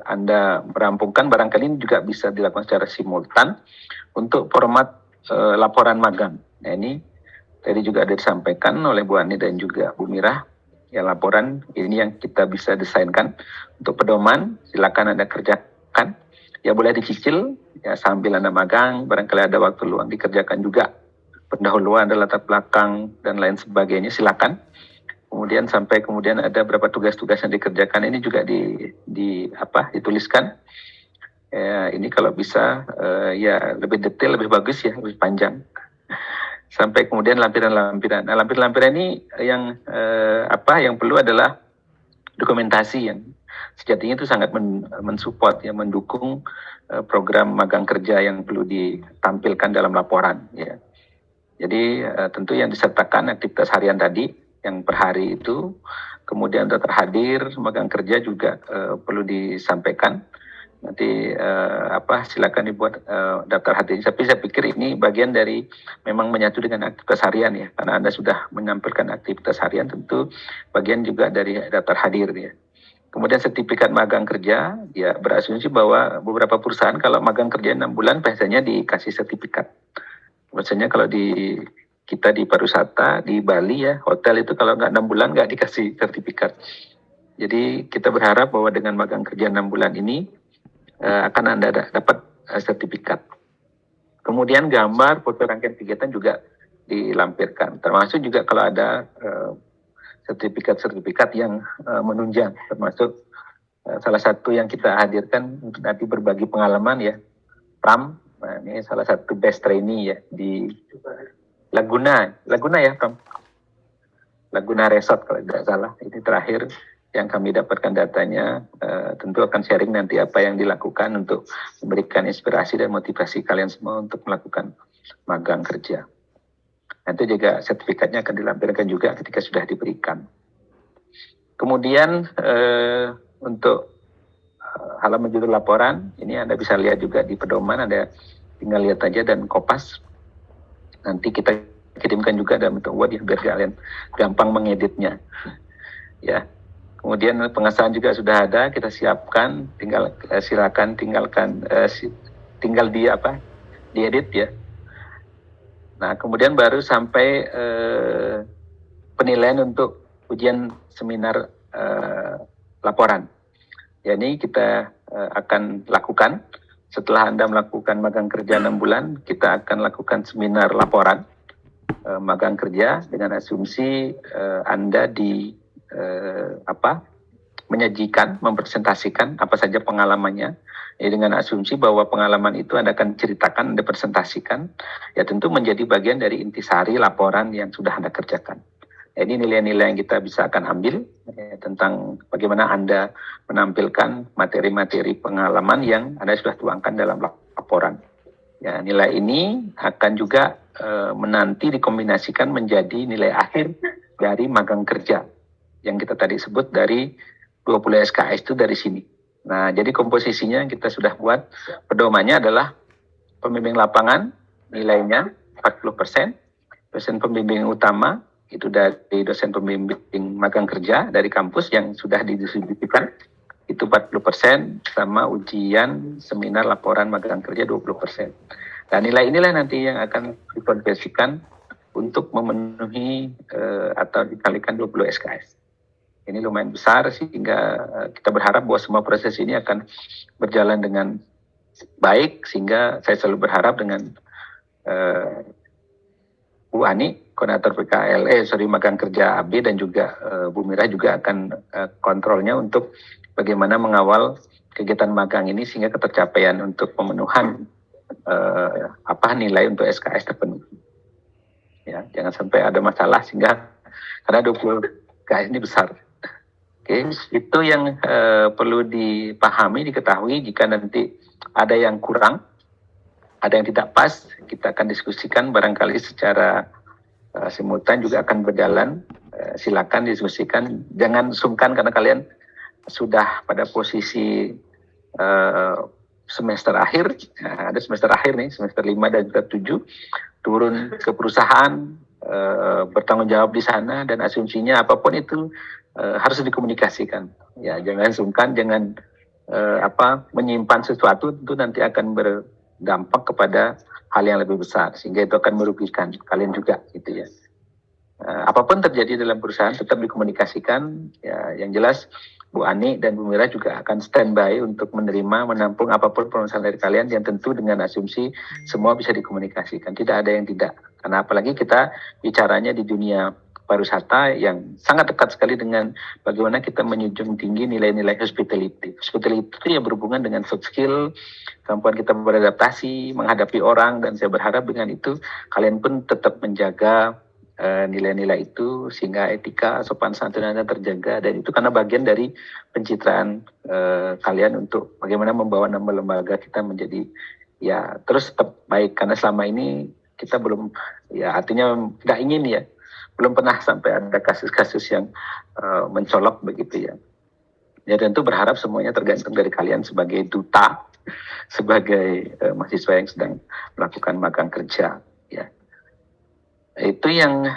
Anda merampungkan, barangkali ini juga bisa dilakukan secara simultan untuk format laporan magang. Nah, ini tadi juga ada disampaikan oleh Bu Ani dan juga Bu Mirah. Ya, laporan ini yang kita bisa desainkan untuk pedoman, silakan Anda kerjakan. Ya, boleh dicicil ya sambil Anda magang, barangkali ada waktu luang dikerjakan juga. Pendahuluan, ada latar belakang dan lain sebagainya, silakan. Kemudian sampai kemudian ada berapa tugas-tugas yang dikerjakan, ini juga dituliskan. Ya, ini kalau bisa ya lebih detail, lebih bagus ya, lebih panjang. Sampai kemudian lampiran-lampiran. Nah, lampiran-lampiran ini yang yang perlu adalah dokumentasi yang sejatinya itu sangat mensupport ya, mendukung program magang kerja yang perlu ditampilkan dalam laporan ya. Jadi tentu yang disertakan aktivitas harian tadi yang per hari itu, kemudian daftar hadir magang kerja juga perlu disampaikan. Nanti silakan dibuat daftar hadir. Tapi saya pikir ini bagian dari memang menyatu dengan aktivitas harian ya, karena Anda sudah menampilkan aktivitas harian, tentu bagian juga dari daftar hadir ya. Kemudian sertifikat magang kerja, ya berasumsi bahwa beberapa perusahaan kalau magang kerja 6 bulan biasanya dikasih sertifikat. Biasanya kalau kita di pariwisata, di Bali ya, hotel itu kalau nggak 6 bulan nggak dikasih sertifikat. Jadi kita berharap bahwa dengan magang kerja 6 bulan ini akan Anda dapat sertifikat. Kemudian gambar, foto rangkaian kegiatan juga dilampirkan. Termasuk juga kalau ada sertifikat-sertifikat yang menunjang, termasuk salah satu yang kita hadirkan untuk nanti berbagi pengalaman ya, Pram. Nah, ini salah satu best trainee ya di Laguna ya, Pram. Laguna Resort kalau tidak salah. Ini terakhir yang kami dapatkan datanya. Tentu akan sharing nanti apa yang dilakukan untuk memberikan inspirasi dan motivasi kalian semua untuk melakukan magang kerja. Nanti juga sertifikatnya akan dilampirkan juga ketika sudah diberikan. Kemudian untuk halaman judul laporan, ini Anda bisa lihat juga di pedoman, Anda tinggal lihat aja dan kopas. Nanti kita kirimkan juga dalam bentuk Word ya, biar kalian gampang mengeditnya. Ya. Kemudian pengesahan juga sudah ada, kita siapkan, tinggal silakan tinggal diedit ya. Nah, kemudian baru sampai penilaian untuk ujian seminar laporan. Ya, ini kita akan lakukan setelah Anda melakukan magang kerja 6 bulan, kita akan lakukan seminar laporan magang kerja dengan asumsi Anda menyajikan, mempresentasikan apa saja pengalamannya. Ya, dengan asumsi bahwa pengalaman itu Anda akan ceritakan, Anda presentasikan, ya tentu menjadi bagian dari intisari laporan yang sudah Anda kerjakan. Ya, ini nilai-nilai yang kita bisa akan ambil ya, tentang bagaimana Anda menampilkan materi-materi pengalaman yang Anda sudah tuangkan dalam laporan. Ya, nilai ini akan juga menanti dikombinasikan menjadi nilai akhir dari magang kerja yang kita tadi sebut dari 20 SKS itu dari sini. Nah, jadi komposisinya kita sudah buat, pedomannya adalah pembimbing lapangan, nilainya 40%, dosen pembimbing utama, itu dari dosen pembimbing magang kerja dari kampus yang sudah didistribusikan, itu 40%, sama ujian seminar laporan magang kerja 20%. Dan nilai inilah nanti yang akan dikonversikan untuk memenuhi atau dikalikan 20 SKS. Ini lumayan besar sehingga kita berharap bahwa semua proses ini akan berjalan dengan baik, sehingga saya selalu berharap dengan Bu Ani, koordinator magang kerja AB, dan juga Bu Mira juga akan kontrolnya untuk bagaimana mengawal kegiatan magang ini sehingga ketercapaian untuk pemenuhan nilai untuk SKS terpenuhi. Ya, jangan sampai ada masalah sehingga karena 20 SKS ini besar. Oke, itu yang perlu dipahami, diketahui. Jika nanti ada yang kurang, ada yang tidak pas, kita akan diskusikan barangkali secara simultan juga akan berjalan. Silakan diskusikan, jangan sungkan karena kalian sudah pada posisi semester akhir. Nah, ada semester akhir nih, semester 5 dan semester 7, turun ke perusahaan, bertanggung jawab di sana, dan asumsinya apapun itu harus dikomunikasikan. Ya, jangan sungkan, jangan menyimpan sesuatu, itu nanti akan berdampak kepada hal yang lebih besar, sehingga itu akan merugikan kalian juga, gitu ya. Apapun terjadi dalam perusahaan tetap dikomunikasikan. Ya, yang jelas Bu Ani dan Bu Mira juga akan standby untuk menerima, menampung apapun permasalahan dari kalian, yang tentu dengan asumsi semua bisa dikomunikasikan. Tidak ada yang tidak. Karena apalagi kita bicaranya di dunia pariwisata yang sangat dekat sekali dengan bagaimana kita menjunjung tinggi nilai-nilai hospitality. Hospitality itu ya berhubungan dengan soft skill, kemampuan kita beradaptasi, menghadapi orang, dan saya berharap dengan itu kalian pun tetap menjaga nilai-nilai itu sehingga etika, sopan santun Anda terjaga, dan itu karena bagian dari pencitraan kalian untuk bagaimana membawa nama lembaga kita menjadi ya terus tetap baik, karena selama ini kita belum, ya artinya nggak ingin ya, belum pernah sampai ada kasus-kasus yang mencolok begitu ya. Ya tentu berharap semuanya tergantung dari kalian sebagai duta, sebagai mahasiswa yang sedang melakukan magang kerja. Ya, itu yang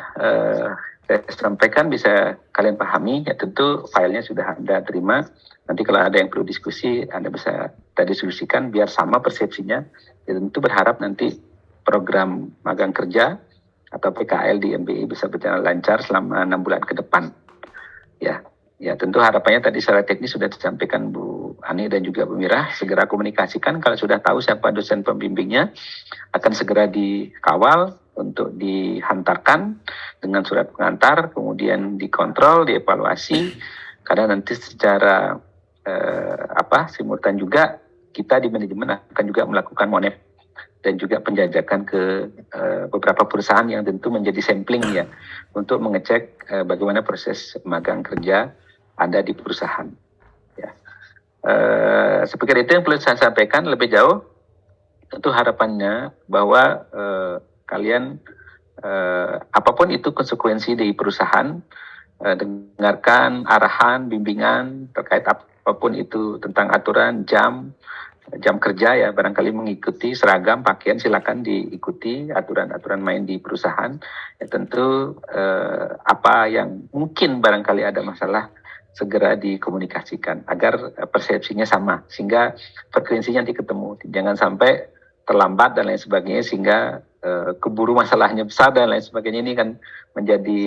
saya sampaikan bisa kalian pahami, ya tentu filenya sudah Anda terima. Nanti kalau ada yang perlu diskusi, Anda bisa kita diskusikan biar sama persepsinya. Ya, tentu berharap nanti program magang kerja atau PKL di MBI bisa berjalan lancar selama 6 bulan ke depan. Ya tentu harapannya tadi secara teknis sudah disampaikan Bu Ani dan juga Bu Mira, segera komunikasikan kalau sudah tahu siapa dosen pembimbingnya, akan segera dikawal untuk dihantarkan dengan surat pengantar, kemudian dikontrol, dievaluasi, karena nanti secara simultan juga kita di manajemen akan juga melakukan monef dan juga penjajakan ke beberapa perusahaan yang tentu menjadi sampling ya untuk mengecek bagaimana proses magang kerja ada di perusahaan. Ya. Seperti itu yang perlu saya sampaikan lebih jauh. Tentu harapannya bahwa kalian apapun itu konsekuensi dari perusahaan, dengarkan arahan, bimbingan terkait apapun itu tentang aturan jam kerja ya, barangkali mengikuti seragam pakaian silakan diikuti aturan-aturan main di perusahaan. Ya tentu apa yang mungkin barangkali ada masalah segera dikomunikasikan agar persepsinya sama sehingga frekuensinya nanti ketemu. Jangan sampai terlambat dan lain sebagainya sehingga keburu masalahnya besar dan lain sebagainya. Ini kan menjadi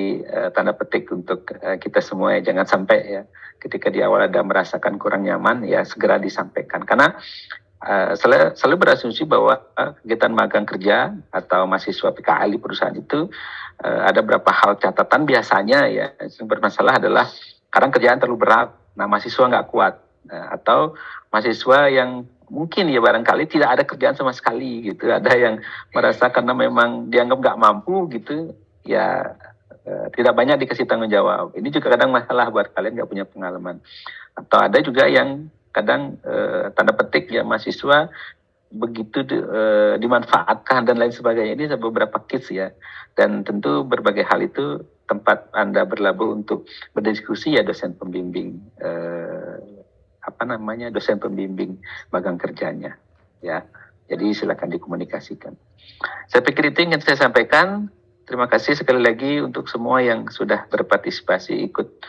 tanda petik untuk kita semua ya. Jangan sampai ya ketika di awal ada merasakan kurang nyaman ya segera disampaikan, karena selalu berasumsi bahwa kegiatan magang kerja atau mahasiswa PKL di perusahaan itu ada beberapa hal catatan biasanya ya. Yang bermasalah adalah kadang kerjaan terlalu berat, nah mahasiswa nggak kuat, atau mahasiswa yang mungkin ya barangkali tidak ada kerjaan sama sekali gitu, ada yang merasa karena memang dianggap nggak mampu gitu, ya tidak banyak dikasih tanggung jawab. Ini juga kadang masalah buat kalian nggak punya pengalaman. Atau ada juga yang kadang tanda petik ya mahasiswa begitu dimanfaatkan dan lain sebagainya. Ini beberapa case ya, dan tentu berbagai hal itu tempat Anda berlabuh untuk berdiskusi ya dosen pembimbing dosen pembimbing magang kerjanya ya. Jadi silakan dikomunikasikan. Saya pikir itu yang saya sampaikan. Terima kasih sekali lagi untuk semua yang sudah berpartisipasi ikut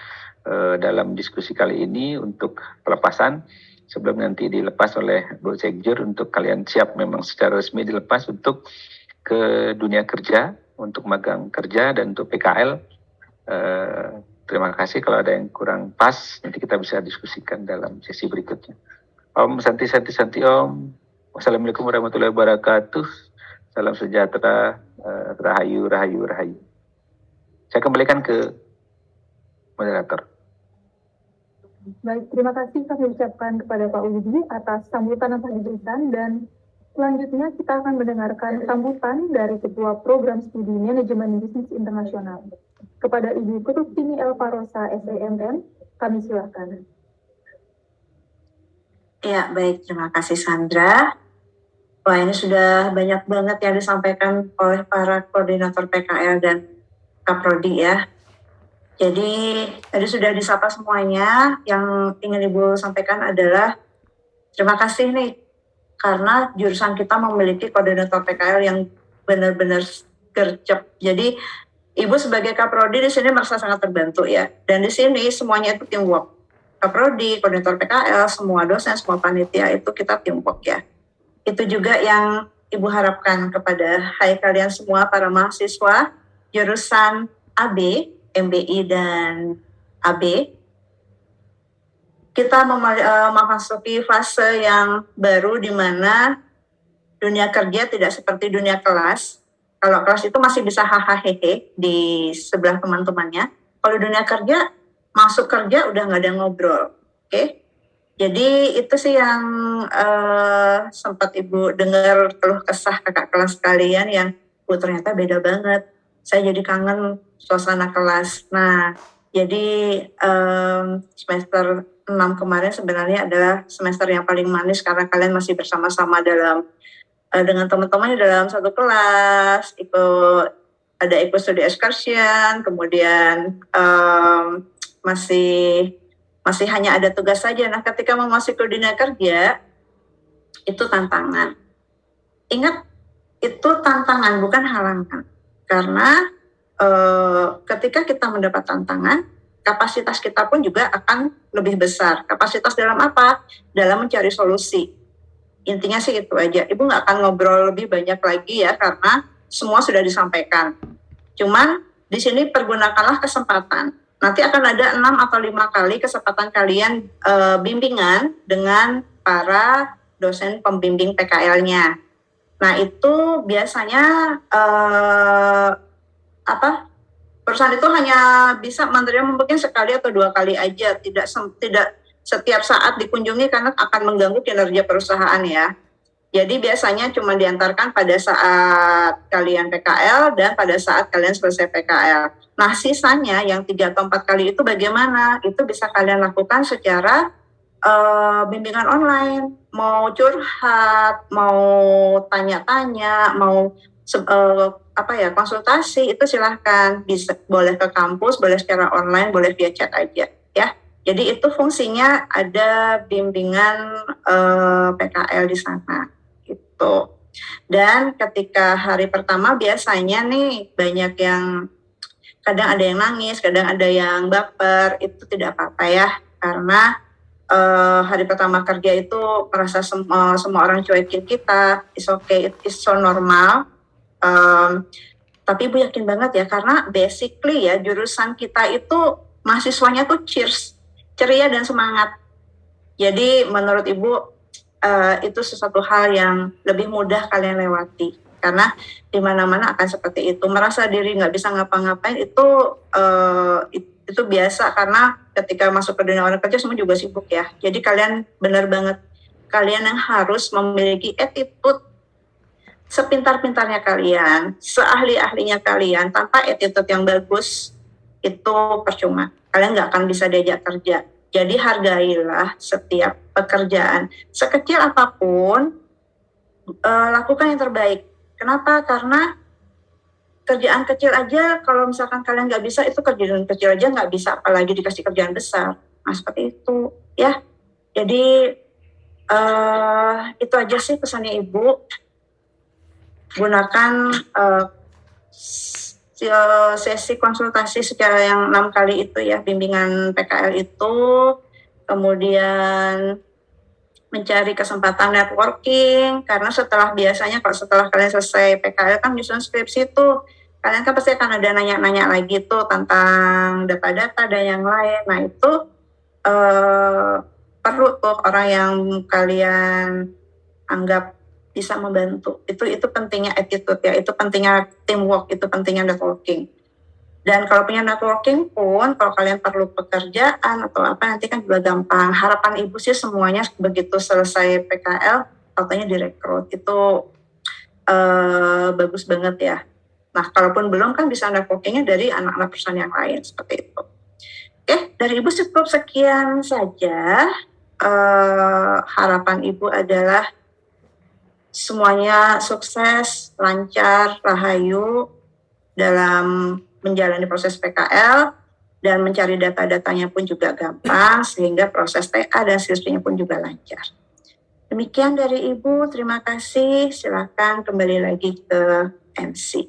dalam diskusi kali ini untuk pelepasan. Sebelum nanti dilepas oleh Bu Sekjur untuk kalian siap memang secara resmi dilepas untuk ke dunia kerja, untuk magang kerja dan untuk PKL. Terima kasih. Kalau ada yang kurang pas nanti kita bisa diskusikan dalam sesi berikutnya. Om Santi Om. Wassalamualaikum warahmatullahi wabarakatuh. Salam sejahtera. Rahayu. Saya kembalikan ke moderator. Baik, terima kasih kami ucapkan kepada Pak Widi atas sambutan yang telah diberikan, dan selanjutnya kita akan mendengarkan sambutan dari Ketua Program Studi Manajemen Bisnis Internasional. Kepada Ibu Kutubtini Elvarosa, SEMM, kami silakan. Ya, baik. Terima kasih, Sandra. Wah, ini sudah banyak banget yang disampaikan oleh para koordinator PKL dan Kaprodi ya. Jadi, tadi sudah disapa semuanya. Yang ingin Ibu sampaikan adalah terima kasih nih, karena jurusan kita memiliki koordinator PKL yang benar-benar gercep. Jadi, Ibu sebagai Kaprodi di sini merasa sangat terbantu ya. Dan di sini semuanya itu teamwork. Kaprodi, koordinator PKL, semua dosen, semua panitia itu kita teamwork ya. Itu juga yang Ibu harapkan kepada kalian semua para mahasiswa jurusan AB, MBI dan AB. Kita memasuki fase yang baru di mana dunia kerja tidak seperti dunia kelas. Kalau kelas itu masih bisa hahaha di sebelah teman-temannya. Kalau dunia kerja, masuk kerja udah nggak ada ngobrol. Oke? Jadi itu sih yang sempat Ibu dengar keluh kesah kakak kelas kalian yang ternyata beda banget. Saya jadi kangen suasana kelas. Nah, jadi semester 6 kemarin sebenarnya adalah semester yang paling manis karena kalian masih bersama-sama dengan teman-temannya dalam satu kelas, ikut studi excursion, kemudian masih hanya ada tugas saja. Nah, ketika memasuki dunia kerja, itu tantangan. Ingat, itu tantangan bukan halangan. Karena ketika kita mendapat tantangan, kapasitas kita pun juga akan lebih besar. Kapasitas dalam apa? Dalam mencari solusi. Intinya sih itu aja. Ibu nggak akan ngobrol lebih banyak lagi ya, karena semua sudah disampaikan. Cuman di sini pergunakanlah kesempatan. Nanti akan ada 6 atau 5 kali kesempatan kalian bimbingan dengan para dosen pembimbing PKL-nya. Nah itu biasanya perusahaan itu hanya bisa menerima mungkin sekali atau 2 kali aja, tidak setiap saat dikunjungi karena akan mengganggu kinerja perusahaan ya. Jadi biasanya cuma diantarkan pada saat kalian PKL dan pada saat kalian selesai PKL. Nah sisanya yang 3 atau 4 kali itu bagaimana? Itu bisa kalian lakukan secara bimbingan online. Mau curhat, mau tanya-tanya, mau konsultasi, itu silahkan. Boleh ke kampus, boleh secara online, boleh via chat aja ya. Jadi itu fungsinya ada bimbingan PKL di sana gitu. Dan ketika hari pertama biasanya nih banyak yang, kadang ada yang nangis, kadang ada yang baper, itu tidak apa-apa ya, karena hari pertama kerja itu merasa semua orang cuekin kita, it's okay, it's so normal. Tapi Ibu yakin banget ya, karena basically ya jurusan kita itu mahasiswanya tuh ceria dan semangat. Jadi menurut Ibu itu sesuatu hal yang lebih mudah kalian lewati, karena di mana-mana akan seperti itu. Merasa diri nggak bisa ngapa-ngapain itu biasa, karena ketika masuk ke dunia orang kerja semua juga sibuk ya. Jadi kalian benar banget, kalian yang harus memiliki attitude sepintar-pintarnya kalian, seahli-ahlinya kalian. Tanpa attitude yang bagus itu percuma, kalian nggak akan bisa diajak kerja. Jadi hargailah setiap pekerjaan, sekecil apapun, lakukan yang terbaik. Kenapa? Karena kerjaan kecil aja, kalau misalkan kalian nggak bisa, itu kerjaan kecil aja nggak bisa, apalagi dikasih kerjaan besar. Nah seperti itu ya. Jadi itu aja sih pesannya Ibu. Gunakan sesi konsultasi secara yang 6 kali itu ya, bimbingan PKL itu, kemudian mencari kesempatan networking, karena setelah kalian selesai PKL kan nyusun skripsi tuh, kalian kan pasti akan ada nanya-nanya lagi tuh tentang data-data dan yang lain. Nah itu perlu tuh orang yang kalian anggap bisa membantu. Itu pentingnya attitude ya, itu pentingnya teamwork, itu pentingnya networking. Dan kalau punya networking pun, kalau kalian perlu pekerjaan atau apa, nanti kan juga gampang. Harapan Ibu sih semuanya begitu selesai PKL, katanya direkrut. Itu bagus banget ya. Nah, kalaupun belum kan bisa networkingnya dari anak-anak perusahaan yang lain, seperti itu. Oke, dari Ibu cukup sekian saja. Harapan Ibu adalah semuanya sukses, lancar, rahayu dalam menjalani proses PKL, dan mencari data-datanya pun juga gampang, sehingga proses TA dan skripsinya pun juga lancar. Demikian dari Ibu, terima kasih. Silakan kembali lagi ke MC.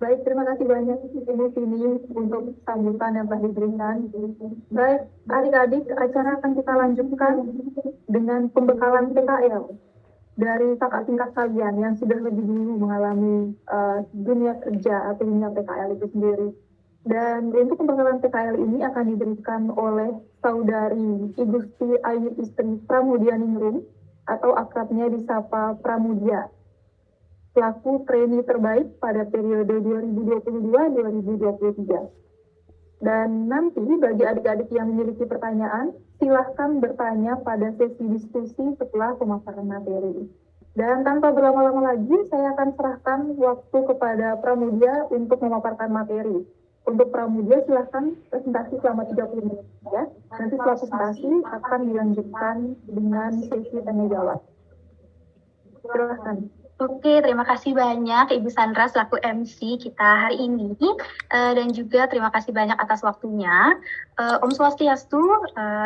Baik, terima kasih banyak Ibu Vini untuk sambutan yang telah diberikan. Baik, adik-adik, acara akan kita lanjutkan dengan pembekalan PKL dari kakak tingkat kalian yang sudah lebih dulu mengalami dunia kerja atau dunia PKL itu sendiri. Dan untuk pembekalan PKL ini akan diberikan oleh saudari Igusti Ayu Istri Pramudia Ningrum atau akrabnya disapa Pramudia, selaku trainee terbaik pada periode 2022-2023. Dan nanti bagi adik-adik yang memiliki pertanyaan, silahkan bertanya pada sesi diskusi setelah pemaparan materi. Dan tanpa berlama-lama lagi, saya akan serahkan waktu kepada Pramudia untuk memaparkan materi. Untuk Pramudia, silahkan presentasi selama 30 menit. Ya. Nanti setelah presentasi akan dilanjutkan dengan sesi tanya-jawab. Silahkan. Oke, terima kasih banyak Ibu Sandra selaku MC kita hari ini, dan juga terima kasih banyak atas waktunya. Om Swastiastu,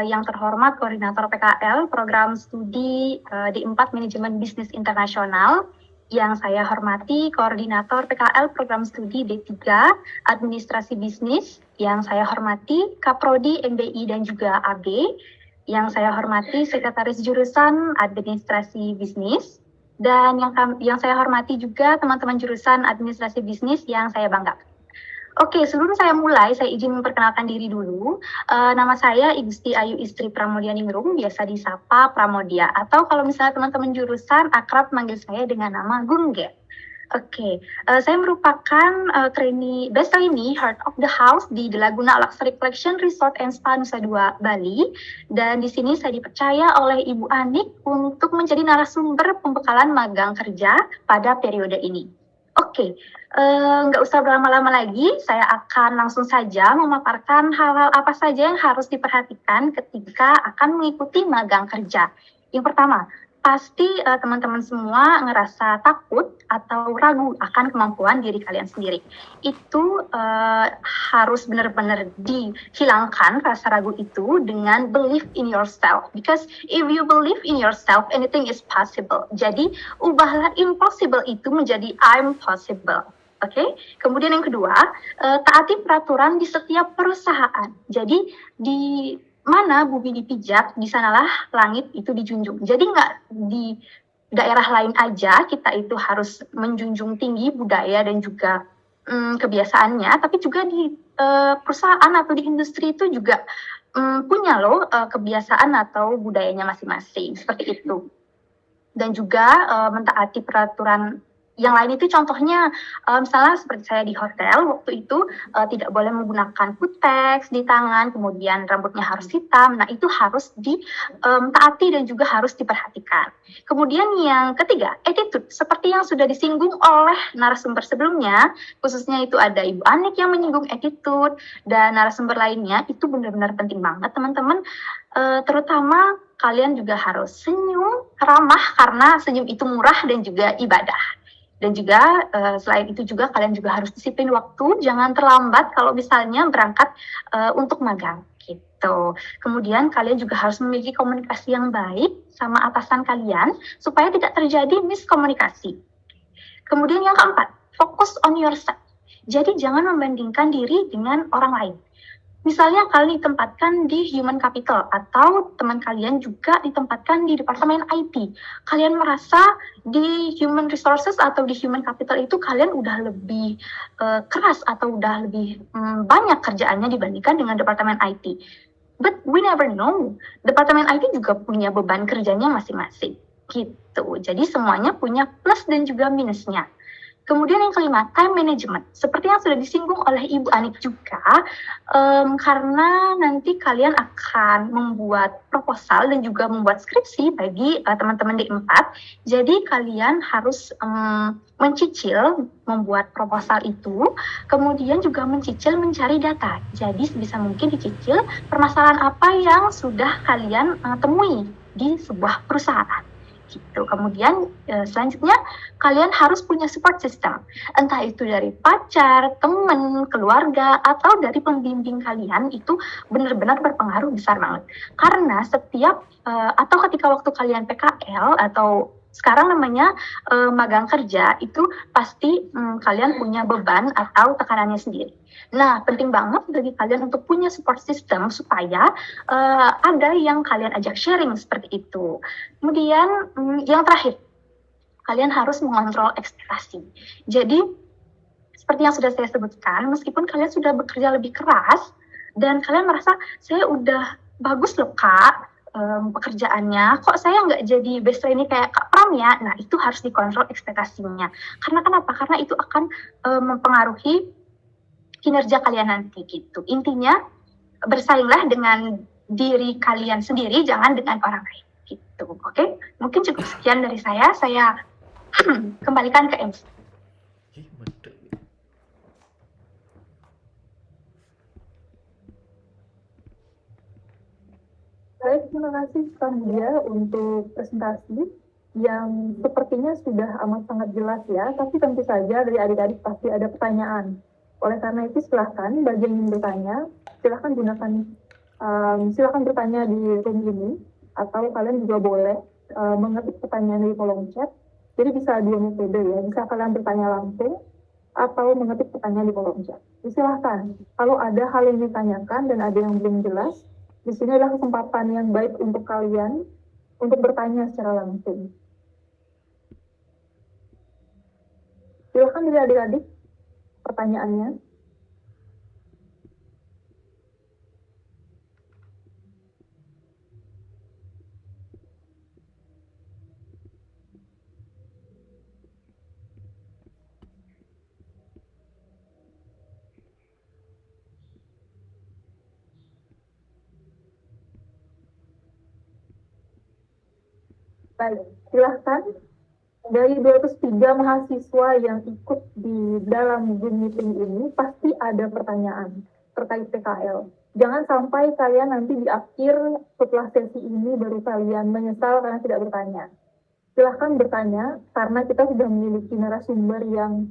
yang terhormat Koordinator PKL Program Studi di 4 Manajemen Bisnis Internasional, Yang saya hormati Koordinator PKL Program Studi D3 Administrasi Bisnis, yang saya hormati Kaprodi MBI dan juga AB, yang saya hormati Sekretaris Jurusan Administrasi Bisnis, dan yang saya hormati juga teman-teman jurusan Administrasi Bisnis yang saya banggakan. Oke, sebelum saya mulai, saya izin memperkenalkan diri dulu. Nama saya Igusti Ayu Istri Pramodia Ningrum, biasa disapa Pramodia. Atau kalau misalnya teman-teman jurusan akrab manggil saya dengan nama Gungge. Oke, saya merupakan best trainee Heart of the House di The Laguna Luxury Collection Resort and Spa Nusa Dua, Bali. Dan di sini saya dipercaya oleh Ibu Anik untuk menjadi narasumber pembekalan magang kerja pada periode ini. Oke, nggak usah berlama-lama lagi, saya akan langsung saja memaparkan hal-hal apa saja yang harus diperhatikan ketika akan mengikuti magang kerja. Yang pertama, pasti teman-teman semua ngerasa takut atau ragu akan kemampuan diri kalian sendiri. Itu harus benar-benar dihilangkan rasa ragu itu dengan believe in yourself. Because if you believe in yourself, anything is possible. Jadi, ubahlah impossible itu menjadi I'm possible. Oke, kemudian yang kedua, taati peraturan di setiap perusahaan. Jadi, di mana bumi dipijak, di sanalah langit itu dijunjung. Jadi nggak di daerah lain aja kita itu harus menjunjung tinggi budaya dan juga kebiasaannya, tapi juga di perusahaan atau di industri itu juga punya loh kebiasaan atau budayanya masing-masing, seperti itu. Dan juga mentaati peraturan yang lain itu contohnya misalnya seperti saya di hotel waktu itu tidak boleh menggunakan kutex di tangan, kemudian rambutnya harus hitam. Nah, itu harus ditaati dan juga harus diperhatikan. Kemudian yang ketiga, attitude. Seperti yang sudah disinggung oleh narasumber sebelumnya, khususnya itu ada Ibu Anik yang menyinggung attitude dan narasumber lainnya, itu benar-benar penting banget teman-teman. Terutama kalian juga harus senyum, ramah, karena senyum itu murah dan juga ibadah. Dan juga selain itu juga kalian juga harus disiplin waktu, jangan terlambat kalau misalnya berangkat untuk magang gitu. Kemudian kalian juga harus memiliki komunikasi yang baik sama atasan kalian supaya tidak terjadi miskomunikasi. Kemudian yang keempat, fokus on yourself. Jadi jangan membandingkan diri dengan orang lain. Misalnya kalian ditempatkan di human capital atau teman kalian juga ditempatkan di departemen IT. Kalian merasa di human resources atau di human capital itu kalian udah lebih keras atau udah lebih banyak kerjaannya dibandingkan dengan departemen IT. But we never know. Departemen IT juga punya beban kerjanya masing-masing. Gitu. Jadi semuanya punya plus dan juga minusnya. Kemudian yang kelima, time management. Seperti yang sudah disinggung oleh Ibu Anik juga, karena nanti kalian akan membuat proposal dan juga membuat skripsi bagi teman-teman D4, jadi kalian harus mencicil membuat proposal itu, kemudian juga mencicil mencari data. Jadi sebisa mungkin dicicil permasalahan apa yang sudah kalian temui di sebuah perusahaan. Gitu. Kemudian selanjutnya kalian harus punya support system, entah itu dari pacar, teman, keluarga, atau dari pembimbing kalian. Itu benar-benar berpengaruh besar banget. Karena setiap atau ketika waktu kalian PKL atau sekarang namanya magang kerja, itu pasti kalian punya beban atau tekanannya sendiri. Nah, penting banget bagi kalian untuk punya support system supaya ada yang kalian ajak sharing seperti itu. Kemudian yang terakhir, kalian harus mengontrol ekspektasi. Jadi, seperti yang sudah saya sebutkan, meskipun kalian sudah bekerja lebih keras dan kalian merasa saya udah bagus loh Kak, pekerjaannya, kok saya nggak jadi best trainee kayak Kak Pram ya? Nah, itu harus dikontrol ekspektasinya. Karena kenapa? Karena itu akan mempengaruhi kinerja kalian nanti gitu. Intinya, bersainglah dengan diri kalian sendiri, jangan dengan orang lain gitu. Oke? Mungkin cukup sekian dari saya. Saya kembalikan ke MC. Baik, terima kasih Pramodia untuk presentasi yang sepertinya sudah amat sangat jelas ya, tapi tentu saja dari adik-adik pasti ada pertanyaan. Oleh karena itu silahkan bagi yang ingin bertanya, silahkan bertanya di room ini, atau kalian juga boleh mengetik pertanyaan di kolom chat Jadi bisa dua metode ya, bisa kalian bertanya langsung atau mengetik pertanyaan di kolom chat. Silahkan, kalau ada hal yang ditanyakan dan ada yang belum jelas, di sini adalah kesempatan yang baik untuk kalian untuk bertanya secara langsung. Silahkan dari adik-adik pertanyaannya. Baik, silahkan. Dari 203 mahasiswa yang ikut di dalam Zoom meeting ini, pasti ada pertanyaan terkait PKL. Jangan sampai kalian nanti di akhir setelah sesi ini baru kalian menyesal karena tidak bertanya. Silahkan bertanya, karena kita sudah memiliki narasumber yang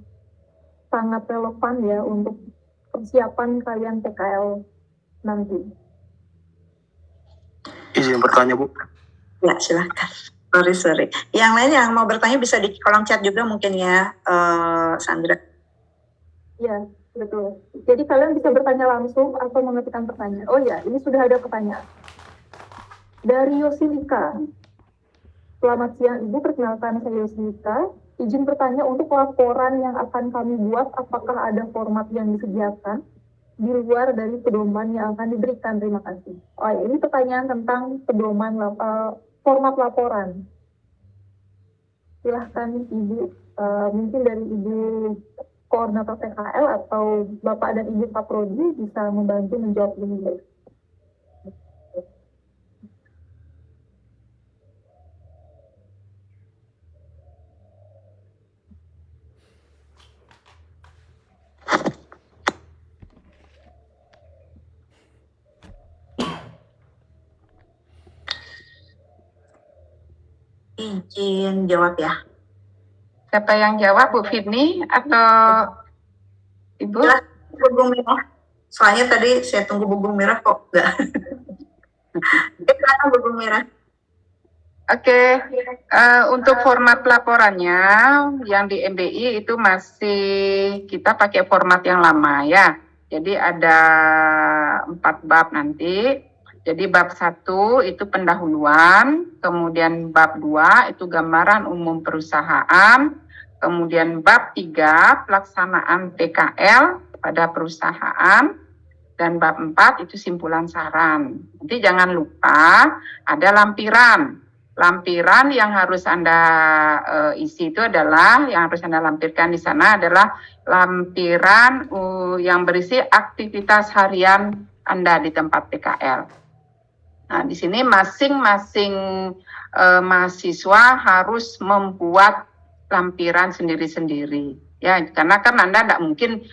sangat relevan ya untuk persiapan kalian PKL nanti. Izin bertanya, Bu. Ya, silahkan. Sorry. Yang lain yang mau bertanya bisa di kolom chat juga mungkin ya, Sandra. Ya, betul. Jadi kalian bisa bertanya langsung atau mengetikkan pertanyaan. Oh ya, ini sudah ada pertanyaan. Dari Yosilika. Selamat siang Ibu, perkenalkan saya Yosilika. Izin bertanya untuk laporan yang akan kami buat, apakah ada format yang disediakan di luar dari pedoman yang akan diberikan? Terima kasih. Oh ya, ini pertanyaan tentang pedoman format laporan. Silahkan Ibu, mungkin dari Ibu Koordinator PKL atau Bapak dan Ibu Kaprodi bisa membantu menjawab ini. Izin jawab ya. Siapa yang jawab, Bu Fitni atau Ibu? Ya, Bubung Merah. Soalnya tadi saya tunggu Bubung Merah kok enggak. Karena Bubung Merah. Oke, untuk format laporannya yang di MBI itu masih kita pakai format yang lama ya. Jadi ada 4 bab nanti. Jadi bab 1 itu pendahuluan, kemudian bab 2 itu gambaran umum perusahaan, kemudian bab 3 pelaksanaan PKL pada perusahaan, dan bab 4 itu simpulan saran. Nanti jangan lupa ada lampiran. Lampiran yang harus Anda isi itu adalah, yang harus Anda lampirkan di sana adalah lampiran yang berisi aktivitas harian Anda di tempat PKL. Nah, di sini masing-masing mahasiswa harus membuat lampiran sendiri-sendiri. Ya, karena kan Anda tidak mungkin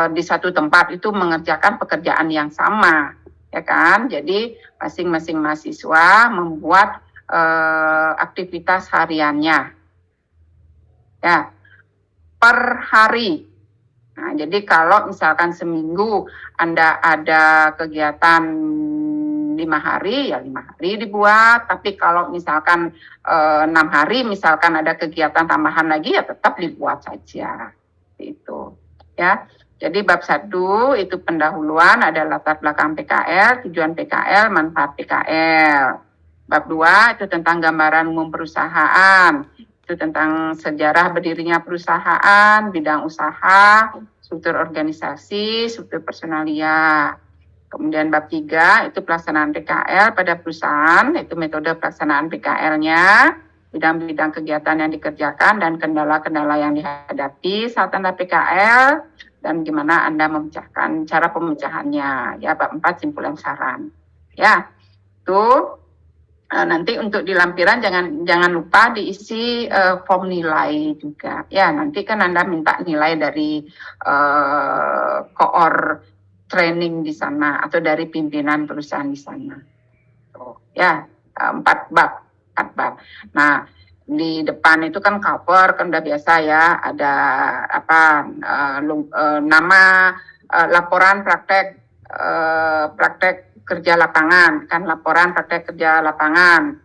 di satu tempat itu mengerjakan pekerjaan yang sama, ya kan? Jadi masing-masing mahasiswa membuat aktivitas hariannya, ya, per hari. Nah, jadi kalau misalkan seminggu Anda ada kegiatan 5 hari, ya 5 hari dibuat. Tapi kalau misalkan 6 hari, misalkan ada kegiatan tambahan lagi, ya tetap dibuat saja. Itu, ya. Jadi bab 1 itu pendahuluan, ada latar belakang PKL, tujuan PKL, manfaat PKL. Bab 2 itu tentang gambaran umum perusahaan, itu tentang sejarah berdirinya perusahaan, bidang usaha, struktur organisasi, struktur personalia. Kemudian bab 3 itu pelaksanaan PKL pada perusahaan, itu metode pelaksanaan PKL-nya, bidang-bidang kegiatan yang dikerjakan dan kendala-kendala yang dihadapi saat Anda PKL, dan gimana Anda memecahkan, cara pemecahannya. Ya, bab 4 simpulan saran. Ya, itu nanti untuk di lampiran jangan lupa diisi form nilai juga. Ya, nanti kan Anda minta nilai dari koor training di sana atau dari pimpinan perusahaan di sana. Ya, 4 bab. Nah, di depan itu kan cover, kan udah biasa ya, ada apa nama laporan praktek kerja lapangan, kan laporan praktek kerja lapangan.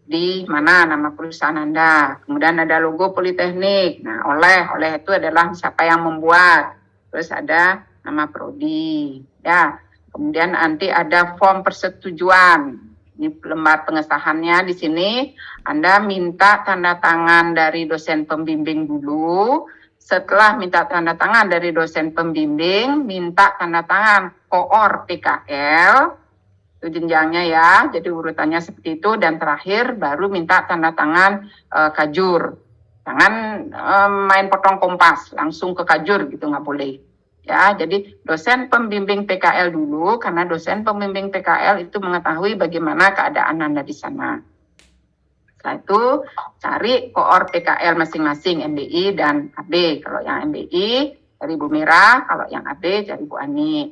di mana nama perusahaan Anda. Kemudian ada logo Politeknik. Nah, oleh itu adalah siapa yang membuat. Terus ada nama prodi. Ya. Kemudian nanti ada form persetujuan. Ini lembar pengesahannya di sini. Anda minta tanda tangan dari dosen pembimbing dulu. Setelah minta tanda tangan dari dosen pembimbing, minta tanda tangan koor PKL. Itu jenjangnya ya, jadi urutannya seperti itu. Dan terakhir baru minta tanda tangan kajur. Jangan main potong kompas, langsung ke kajur gitu, nggak boleh. Ya, jadi dosen pembimbing PKL dulu, karena dosen pembimbing PKL itu mengetahui bagaimana keadaan Anda di sana. Setelah itu cari koor PKL masing-masing, MBI dan AB. Kalau yang MBI dari Bu Mira, kalau yang AB dari Bu Ani.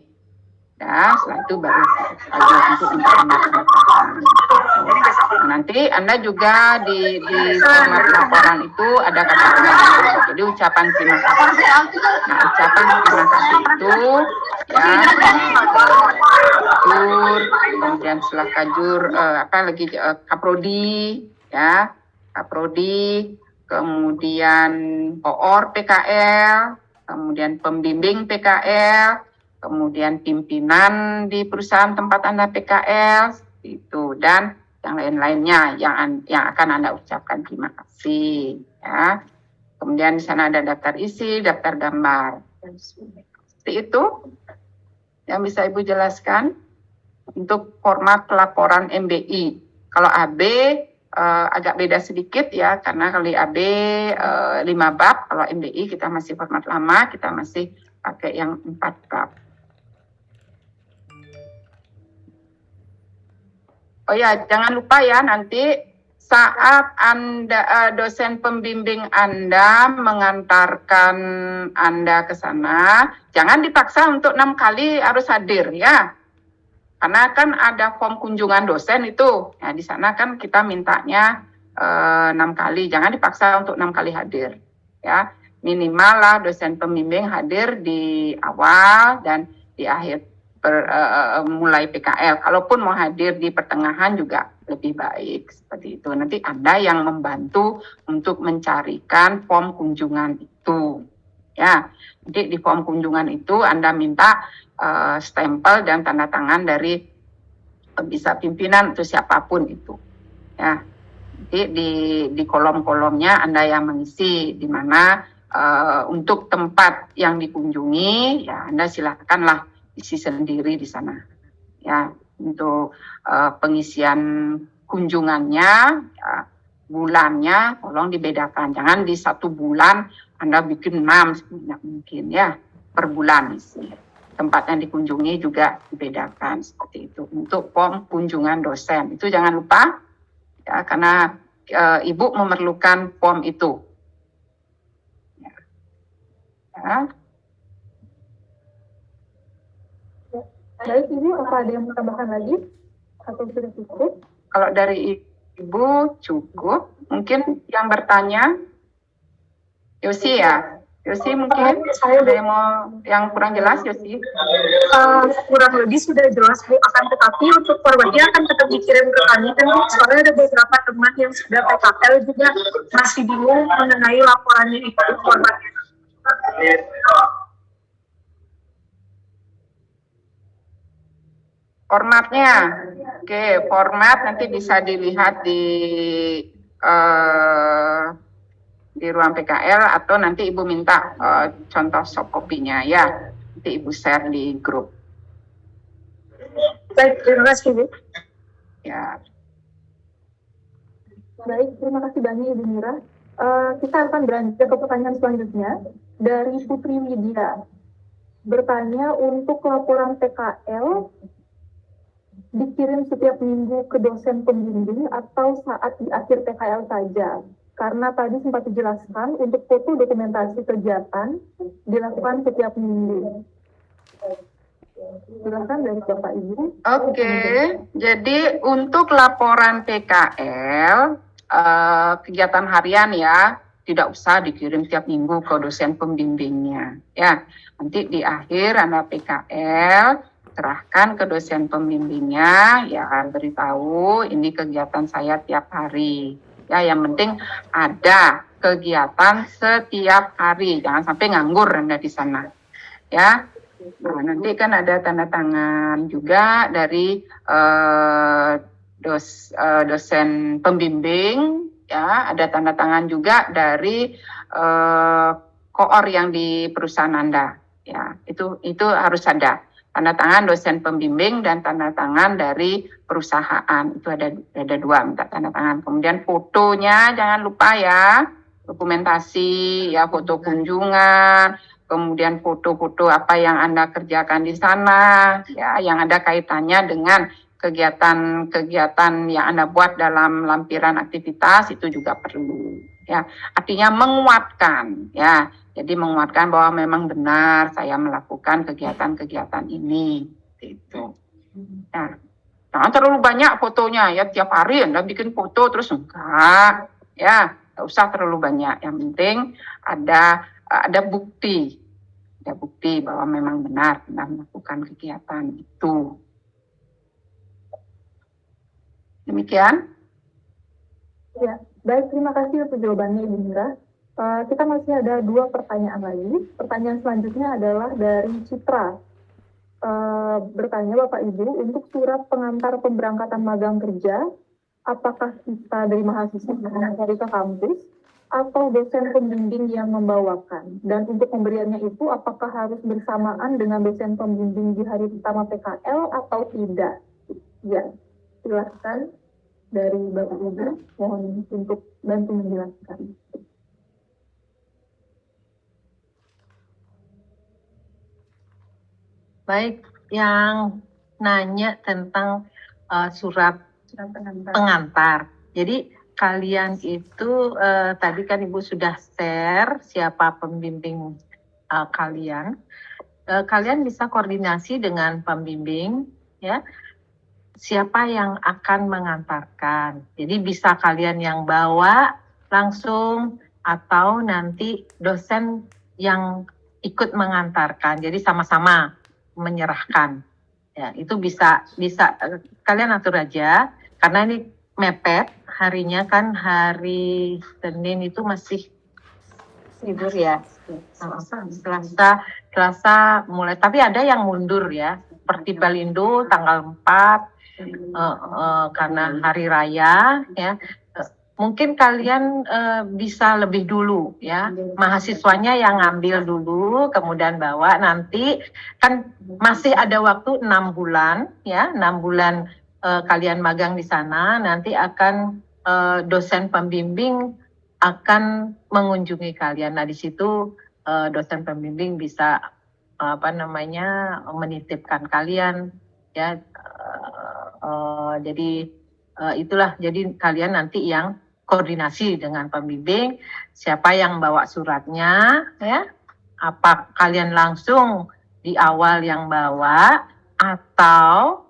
Ya, setelah itu baru untuk minta pendataan. Nanti Anda juga di format laporan itu ada kata terima kasih. Jadi ucapan terima kasih. Nah, ucapan terima kasih itu ya kajur, kemudian setelah kajur kaprodi ya, kaprodi, kemudian koor PKL, kemudian pembimbing PKL, kemudian pimpinan di perusahaan tempat Anda PKL itu, dan yang lain-lainnya yang akan Anda ucapkan terima kasih ya. Kemudian di sana ada daftar isi, daftar gambar. Seperti itu yang bisa Ibu jelaskan untuk format laporan MBI. Kalau AB agak beda sedikit ya, karena kalau AB 5 bab, kalau MBI kita masih format lama, kita masih pakai yang 4 bab. Oh ya, jangan lupa ya, nanti saat Anda dosen pembimbing Anda mengantarkan Anda ke sana, jangan dipaksa untuk 6 kali harus hadir ya. Karena kan ada form kunjungan dosen itu. Ya, di sana kan kita mintanya 6 kali, jangan dipaksa untuk 6 kali hadir. Ya, minimal lah dosen pembimbing hadir di awal dan di akhir mulai PKL. Kalaupun mau hadir di pertengahan juga lebih baik seperti itu. Nanti Anda yang membantu untuk mencarikan form kunjungan itu. Ya, jadi di form kunjungan itu Anda minta stempel dan tanda tangan dari bisa pimpinan atau siapapun itu. Ya, jadi di kolom-kolomnya Anda yang mengisi, di mana untuk tempat yang dikunjungi, ya Anda silakanlah isi sendiri di sana. Ya, untuk pengisian kunjungannya, ya, bulannya tolong dibedakan. Jangan di 1 bulan Anda bikin 6 sebanyak mungkin ya, per bulan isi. Tempat yang dikunjungi juga dibedakan seperti itu. Untuk form kunjungan dosen itu jangan lupa ya, karena Ibu memerlukan form itu. Ya. Ya. Baik, Ibu, apa ada yang mau tambahkan lagi? Atau sudah cukup? Kalau dari Ibu cukup. Mungkin yang bertanya, Yosi ya? Yosi mungkin saya ada yang mau yang kurang jelas, Yosi? kurang lebih sudah jelas, Bu. Akan tetapi untuk forwardnya akan tetap dikirim ke kami. Dan soalnya ada beberapa teman yang sudah PKL juga masih bingung mengenai laporannya itu formatnya. Formatnya, oke, format nanti bisa dilihat di ruang PKL atau nanti Ibu minta contoh soft copy-nya ya, nanti Ibu share di grup. Baik, terima kasih, Bu. Ya. Baik, terima kasih banyak Ibu Mira. Kita akan beranjak ke pertanyaan selanjutnya dari Putri Widya. Bertanya, untuk laporan PKL dikirim setiap minggu ke dosen pembimbing atau saat di akhir PKL saja? Karena tadi sempat dijelaskan untuk foto dokumentasi kegiatan dilakukan setiap minggu. Silakan dari Bapak Ibu. Oke, jadi untuk laporan PKL kegiatan harian ya, tidak usah dikirim tiap minggu ke dosen pembimbingnya. Ya, nanti di akhir Anda PKL serahkan ke dosen pembimbingnya, ya beritahu ini kegiatan saya tiap hari. Ya, yang penting ada kegiatan setiap hari, jangan sampai nganggur Anda di sana. Ya, nah, nanti kan ada tanda tangan juga dari dosen pembimbing, ya, ada tanda tangan juga dari koor yang di perusahaan Anda. Ya, itu harus ada tanda tangan dosen pembimbing dan tanda tangan dari perusahaan. Itu ada dua minta tanda tangan. Kemudian fotonya jangan lupa ya, dokumentasi ya, foto kunjungan, kemudian foto-foto apa yang Anda kerjakan di sana ya, yang ada kaitannya dengan kegiatan-kegiatan yang Anda buat dalam lampiran aktivitas itu juga perlu ya. Artinya menguatkan ya. Jadi menguatkan bahwa memang benar saya melakukan kegiatan-kegiatan ini, gitu. Nah, jangan terlalu banyak fotonya ya, tiap hari Anda bikin foto terus enggak, ya, enggak usah terlalu banyak. Yang penting ada bukti bahwa memang benar Anda melakukan kegiatan itu. Demikian. Ya, baik, terima kasih untuk jawabannya Ibu Mira. Kita masih ada 2 pertanyaan lagi. Pertanyaan selanjutnya adalah dari Citra. Bertanya Bapak Ibu, untuk surat pengantar pemberangkatan magang kerja, apakah kita dari mahasiswa mencari ke kampus atau dosen pembimbing yang membawakan? Dan untuk pemberiannya itu, apakah harus bersamaan dengan dosen pembimbing di hari pertama PKL atau tidak? Ya, silakan dari Bapak Ibu, mohon untuk bantu menjelaskan. Baik, yang nanya tentang surat pengantar. Jadi kalian itu tadi kan Ibu sudah share siapa pembimbing kalian. Kalian bisa koordinasi dengan pembimbing ya. Siapa yang akan mengantarkan. Jadi bisa kalian yang bawa langsung atau nanti dosen yang ikut mengantarkan. Jadi sama-sama menyerahkan. Ya, itu bisa kalian atur aja karena ini mepet harinya kan hari Senin itu masih libur ya. Selasa mulai, tapi ada yang mundur ya. Seperti Balindo tanggal 4 karena hari raya ya. Mungkin kalian bisa lebih dulu ya, mahasiswanya yang ngambil dulu, kemudian bawa. Nanti kan masih ada waktu 6 bulan ya, 6 bulan kalian magang di sana. Nanti akan dosen pembimbing akan mengunjungi kalian. Nah di situ dosen pembimbing bisa menitipkan kalian ya. Jadi itulah, jadi kalian nanti yang koordinasi dengan pembimbing, siapa yang bawa suratnya ya, apa kalian langsung di awal yang bawa atau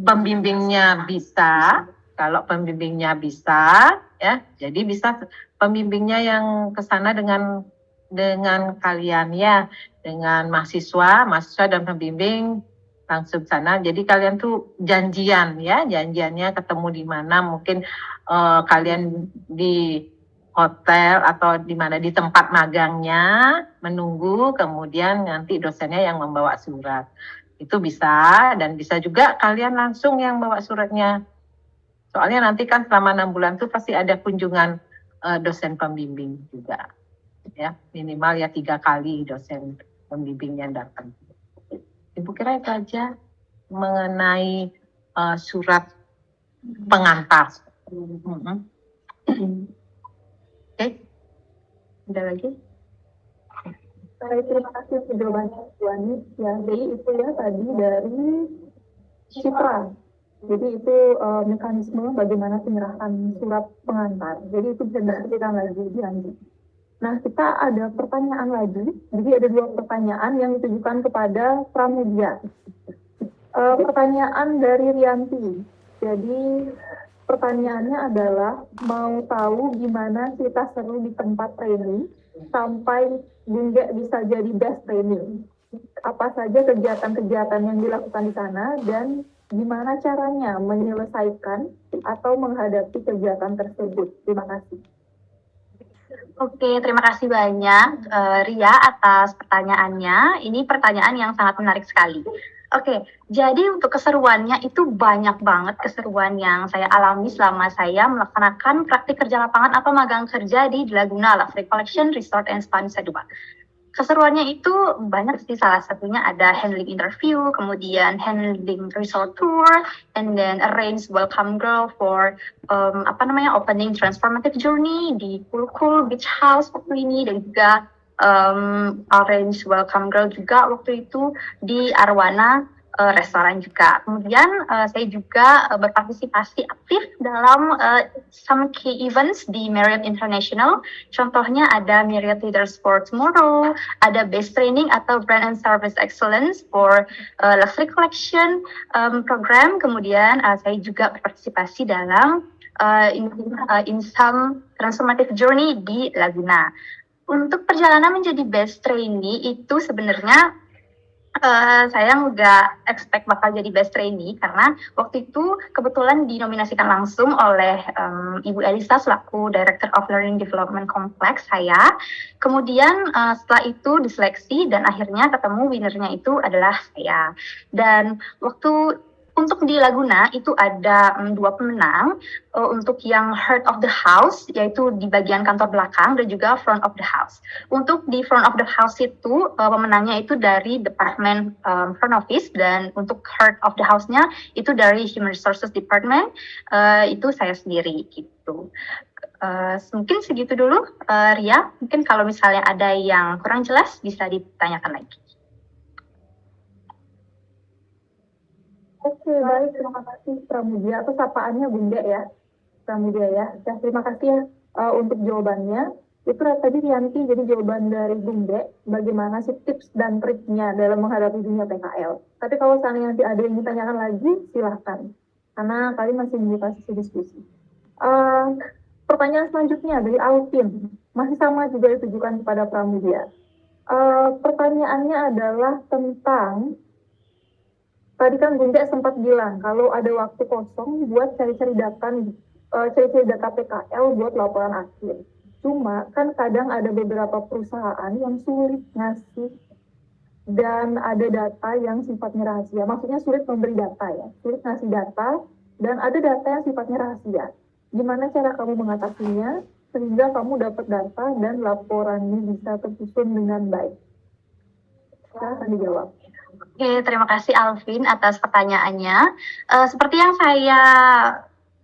pembimbingnya bisa. Kalau pembimbingnya bisa ya, jadi bisa pembimbingnya yang ke sana dengan kalian ya, dengan mahasiswa dan pembimbing langsung sana. Jadi kalian tuh janjian ya, janjiannya ketemu di mana, mungkin kalian di hotel atau di mana, di tempat magangnya menunggu, kemudian nanti dosennya yang membawa surat. Itu bisa, dan bisa juga kalian langsung yang bawa suratnya. Soalnya nanti kan selama 6 bulan tuh pasti ada kunjungan dosen pembimbing juga. Ya, minimal ya 3 kali dosen pembimbing yang datang. Ibu kira itu aja mengenai surat pengantar. Oke, ada lagi? Baik, terima kasih untuk jawabannya Bu Ani. Ya, jadi itu ya tadi dari Citra. Jadi itu mekanisme bagaimana penyerahan surat pengantar. Jadi itu bisa diceritakan lagi dilanjut. Nah, kita ada pertanyaan lagi. Jadi ada 2 pertanyaan yang ditujukan kepada Pramudia. Pertanyaan dari Rianti. Jadi pertanyaannya adalah mau tahu gimana kita seru di tempat training sampai Bunda bisa jadi best training. apa saja kegiatan-kegiatan yang dilakukan di sana dan gimana caranya menyelesaikan atau menghadapi kegiatan tersebut. Terima kasih. Oke, terima kasih banyak Ria atas pertanyaannya. Ini pertanyaan yang sangat menarik sekali. Oke, jadi untuk keseruannya itu banyak banget keseruan yang saya alami selama saya melaksanakan praktik kerja lapangan atau magang kerja di Laguna Luxury Collection Resort and Spa Nusa Dua. Keseruannya itu banyak sih, salah satunya ada handling interview, kemudian handling resort tour, and then arrange welcome girl for opening transformative journey di Cool Beach House waktu ini, dan juga arrange welcome girl juga waktu itu di Arwana restoran juga. Kemudian saya juga berpartisipasi aktif dalam some key events di Marriott International. Contohnya ada Marriott Leaders for Tomorrow, ada Base Training atau Brand and Service Excellence for Luxury Collection program. Kemudian saya juga berpartisipasi dalam in some transformative journey di Laguna. Untuk perjalanan menjadi Best Trainee itu sebenarnya saya nggak expect bakal jadi best trainee karena waktu itu kebetulan dinominasikan langsung oleh Ibu Elisa selaku Director of Learning Development Complex saya. Kemudian setelah itu diseleksi dan akhirnya ketemu winnernya itu adalah saya. Dan waktu untuk di Laguna itu ada 2 pemenang, untuk yang heart of the house yaitu di bagian kantor belakang dan juga front of the house. Untuk di front of the house itu pemenangnya itu dari departemen front office, dan untuk heart of the house-nya itu dari human resources department, itu saya sendiri gitu. Mungkin segitu dulu Ria, mungkin kalau misalnya ada yang kurang jelas bisa ditanyakan lagi. Oke, baik. Terima kasih Pramudia. Atau sapaannya Bunda ya. Pramudia ya. Ya, terima kasih ya untuk jawabannya. Itu tadi Rianti, jadi jawaban dari Bunda, bagaimana sih tips dan triknya dalam menghadapi dunia PKL. Tapi kalau seandainya nanti ada yang ditanyakan lagi, silahkan. Karena tadi masih membuka sesi diskusi. Pertanyaan selanjutnya dari Alvin. Masih sama juga ditujukan kepada Pramudia. Pertanyaannya adalah tentang tadi kan Bunda sempat bilang kalau ada waktu kosong buat cari-cari data PKL buat laporan akhir. Cuma kan kadang ada beberapa perusahaan yang sulit ngasih dan ada data yang sifatnya rahasia. Maksudnya sulit memberi data ya, sulit ngasih data dan ada data yang sifatnya rahasia. Gimana cara kamu mengatasinya sehingga kamu dapat data dan laporannya bisa tersusun dengan baik? Silahkan dijawab. Oke, terima kasih Alvin atas pertanyaannya. Seperti yang saya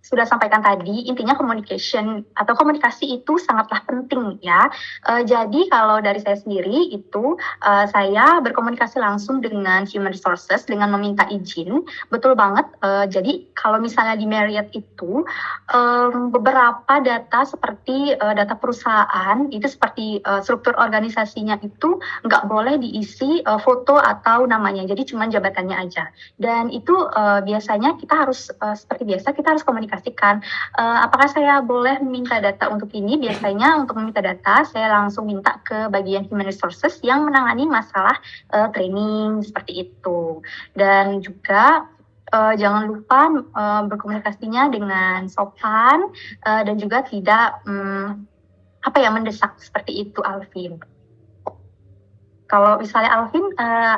sudah sampaikan tadi, intinya communication atau komunikasi itu sangatlah penting ya. Jadi kalau dari saya sendiri itu saya berkomunikasi langsung dengan human resources dengan meminta izin. Betul banget. Jadi kalau misalnya di Marriott itu beberapa data seperti data perusahaan itu seperti struktur organisasinya itu nggak boleh diisi foto atau namanya. Jadi cuma jabatannya aja. Dan itu biasanya kita harus seperti biasa kita harus komunikasikan apakah saya boleh meminta data untuk ini. Biasanya untuk meminta data saya langsung minta ke bagian human resources yang menangani masalah training seperti itu. Dan juga jangan lupa berkomunikasinya dengan sopan dan juga tidak mendesak seperti itu Alvin. Kalau misalnya Alvin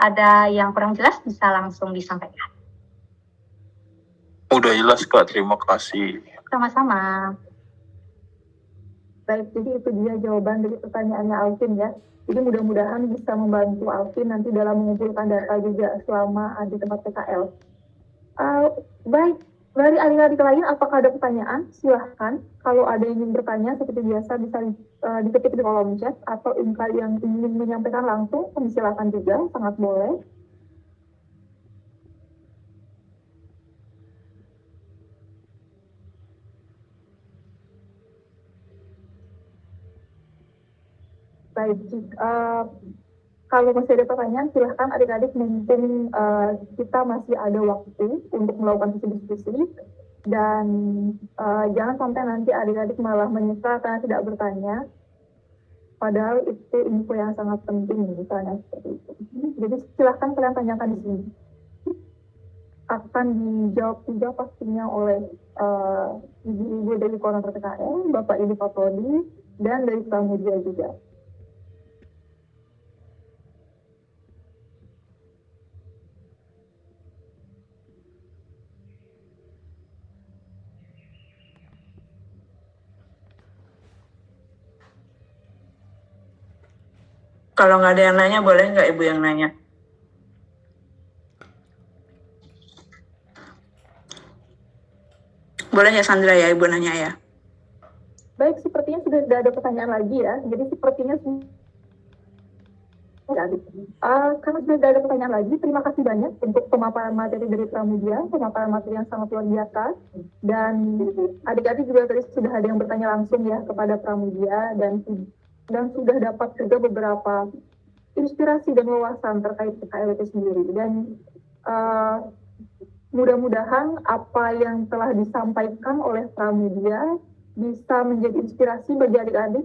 ada yang kurang jelas bisa langsung disampaikan. Udah jelas Kak, terima kasih. Sama-sama. Baik, jadi itu dia jawaban dari pertanyaannya Alvin ya. Jadi mudah-mudahan bisa membantu Alvin nanti dalam mengumpulkan data juga selama di tempat PKL. Baik, dari adik-adik lain apakah ada pertanyaan? Silahkan. Kalau ada yang ingin bertanya seperti biasa bisa diketik di kolom chat, atau yang ingin menyampaikan langsung silakan juga, sangat boleh. Baik, kalau masih ada pertanyaan, silahkan adik-adik, mumpung kita masih ada waktu untuk melakukan diskusi, dan jangan sampai nanti adik-adik malah menyesal karena tidak bertanya. Padahal itu info yang sangat penting misalnya seperti itu. Jadi silahkan kalian tanyakan di sini. Akan dijawab juga pastinya oleh ibu-ibu dari koordinator PKL, Bapak Ibu Kaprodi, dan dari Pramudia juga. Kalau nggak ada yang nanya, boleh nggak Ibu yang nanya? Boleh ya Sandra ya, Ibu nanya ya. Baik, sepertinya sudah tidak ada pertanyaan lagi ya. Jadi sepertinya karena sudah tidak ada pertanyaan lagi, terima kasih banyak untuk pemaparan materi dari Pramudia, pemaparan materi yang sangat luar biasa. Dan adik-adik juga tadi sudah ada yang bertanya langsung ya kepada Pramudia dan sudah dapat juga beberapa inspirasi dan wawasan terkait PKL itu sendiri. Dan mudah-mudahan apa yang telah disampaikan oleh Pramudia bisa menjadi inspirasi bagi adik-adik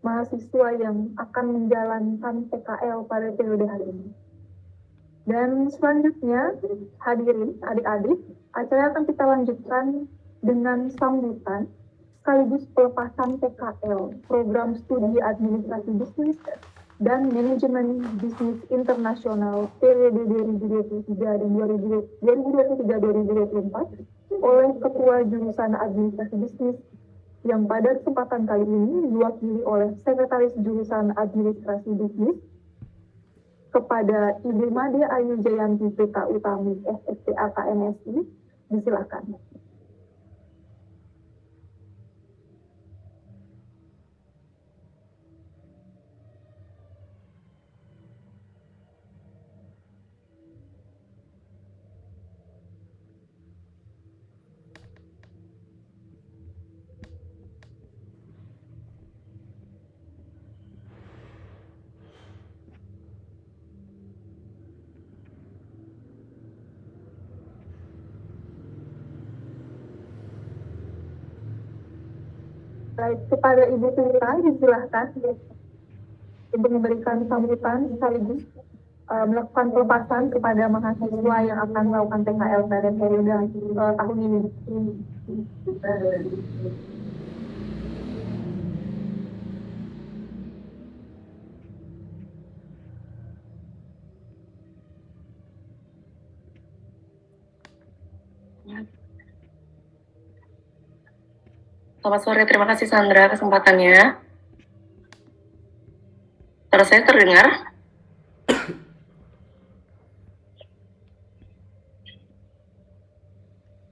mahasiswa yang akan menjalankan PKL pada periode hari ini. Dan selanjutnya, hadirin adik-adik, acara akan kita lanjutkan dengan sambutan sekaligus pelepasan PKL, Program Studi Administrasi Bisnis dan Manajemen Bisnis Internasional periode 2023 dan 2023-2024 oleh Ketua Jurusan Administrasi Bisnis yang pada kesempatan kali ini diwakili oleh Sekretaris Jurusan Administrasi Bisnis kepada Ibu Made Ayu Jayanti PK Utami SSPA KMSI. Disilakan. Baik, kepada Ibu Tirta disilahkan untuk memberikan sambutan sekaligus melakukan pelepasan kepada mahasiswa yang akan melakukan PKL pada periode tahun ini. Selamat sore, terima kasih Sandra kesempatannya. Suara saya terdengar?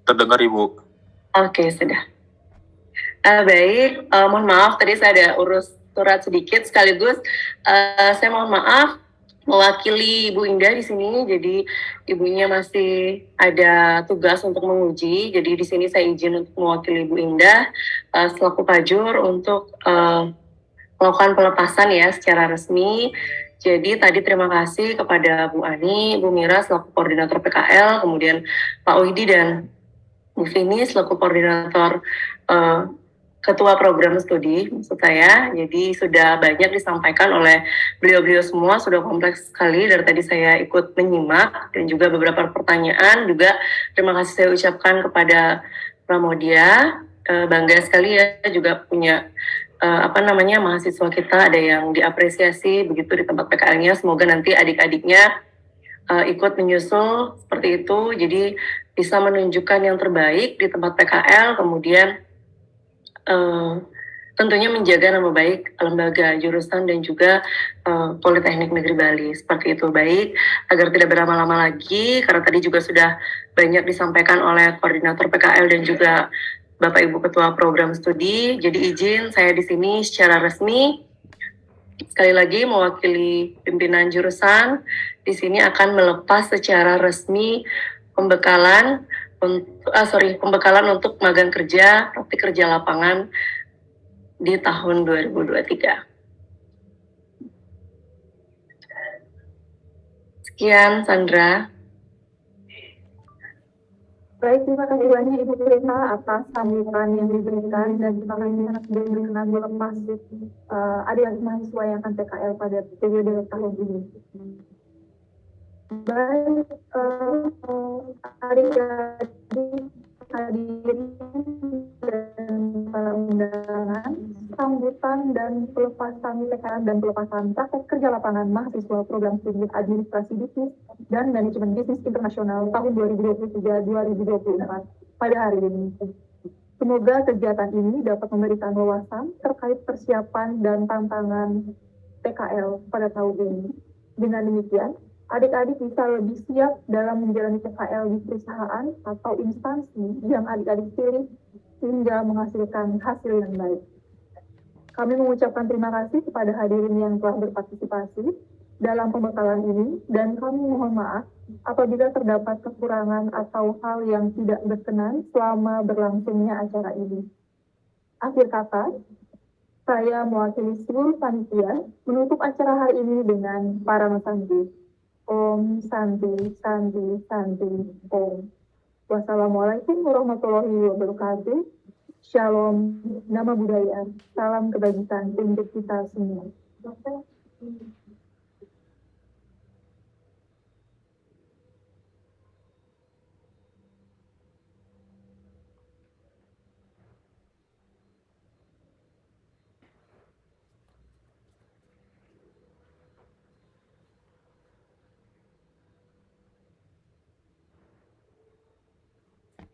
Terdengar Ibu. Oke, sudah. Baik, mohon maaf tadi saya ada urus surat sedikit sekaligus saya mohon maaf mewakili Ibu Indah di sini. Jadi ibunya masih ada tugas untuk menguji. Jadi di sini saya izin untuk mewakili Ibu Indah selaku Pajur untuk melakukan pelepasan ya secara resmi. Jadi tadi terima kasih kepada Bu Ani, Bu Mira selaku koordinator PKL, kemudian Pak Widi dan Bu Vini selaku koordinator ketua program studi maksud saya. Jadi sudah banyak disampaikan oleh beliau-beliau semua, sudah kompleks sekali dari tadi saya ikut menyimak dan juga beberapa pertanyaan juga terima kasih saya ucapkan kepada Pramudia. Bangga sekali ya juga punya mahasiswa kita ada yang diapresiasi begitu di tempat PKL-nya. Semoga nanti adik-adiknya ikut menyusul seperti itu, jadi bisa menunjukkan yang terbaik di tempat PKL, kemudian tentunya menjaga nama baik lembaga jurusan dan juga Politeknik Negeri Bali. Seperti itu. Baik, agar tidak berlama-lama lagi, karena tadi juga sudah banyak disampaikan oleh koordinator PKL dan juga Bapak Ibu Ketua Program Studi. Jadi izin saya di sini secara resmi sekali lagi mewakili pimpinan jurusan di sini akan melepas secara resmi pembekalan untuk magang kerja, praktik kerja lapangan di tahun 2023. Sekian, Sandra. Baik, terima kasih banyak Ibu Prita atas sambutan yang diberikan dan terima kasih karena sudah berkenan melepas adik-adik mahasiswa yang akan PKL pada periode tahun ini. Baik, adik-adik hadirin dan para undangan, sambutan dan pelepasan PKL dan pelepasan praktek kerja lapangan mahasiswa program studi administrasi bisnis dan manajemen bisnis internasional tahun 2023-2024 pada hari ini. Semoga kegiatan ini dapat memberikan wawasan terkait persiapan dan tantangan PKL pada tahun ini. Dengan demikian, adik-adik bisa lebih siap dalam menjalani PKL di perusahaan atau instansi yang adik-adik pilih sehingga menghasilkan hasil yang baik. Kami mengucapkan terima kasih kepada hadirin yang telah berpartisipasi dalam pembekalan ini dan kami mohon maaf apabila terdapat kekurangan atau hal yang tidak berkenan selama berlangsungnya acara ini. Akhir kata, saya mewakili seluruh panitia menutup acara hari ini dengan para Santi. Om Santi, Santi, Santi, Om. Wassalamualaikum warahmatullahi wabarakatuh. Shalom, nama budaya, salam kebajikan untuk kita semua.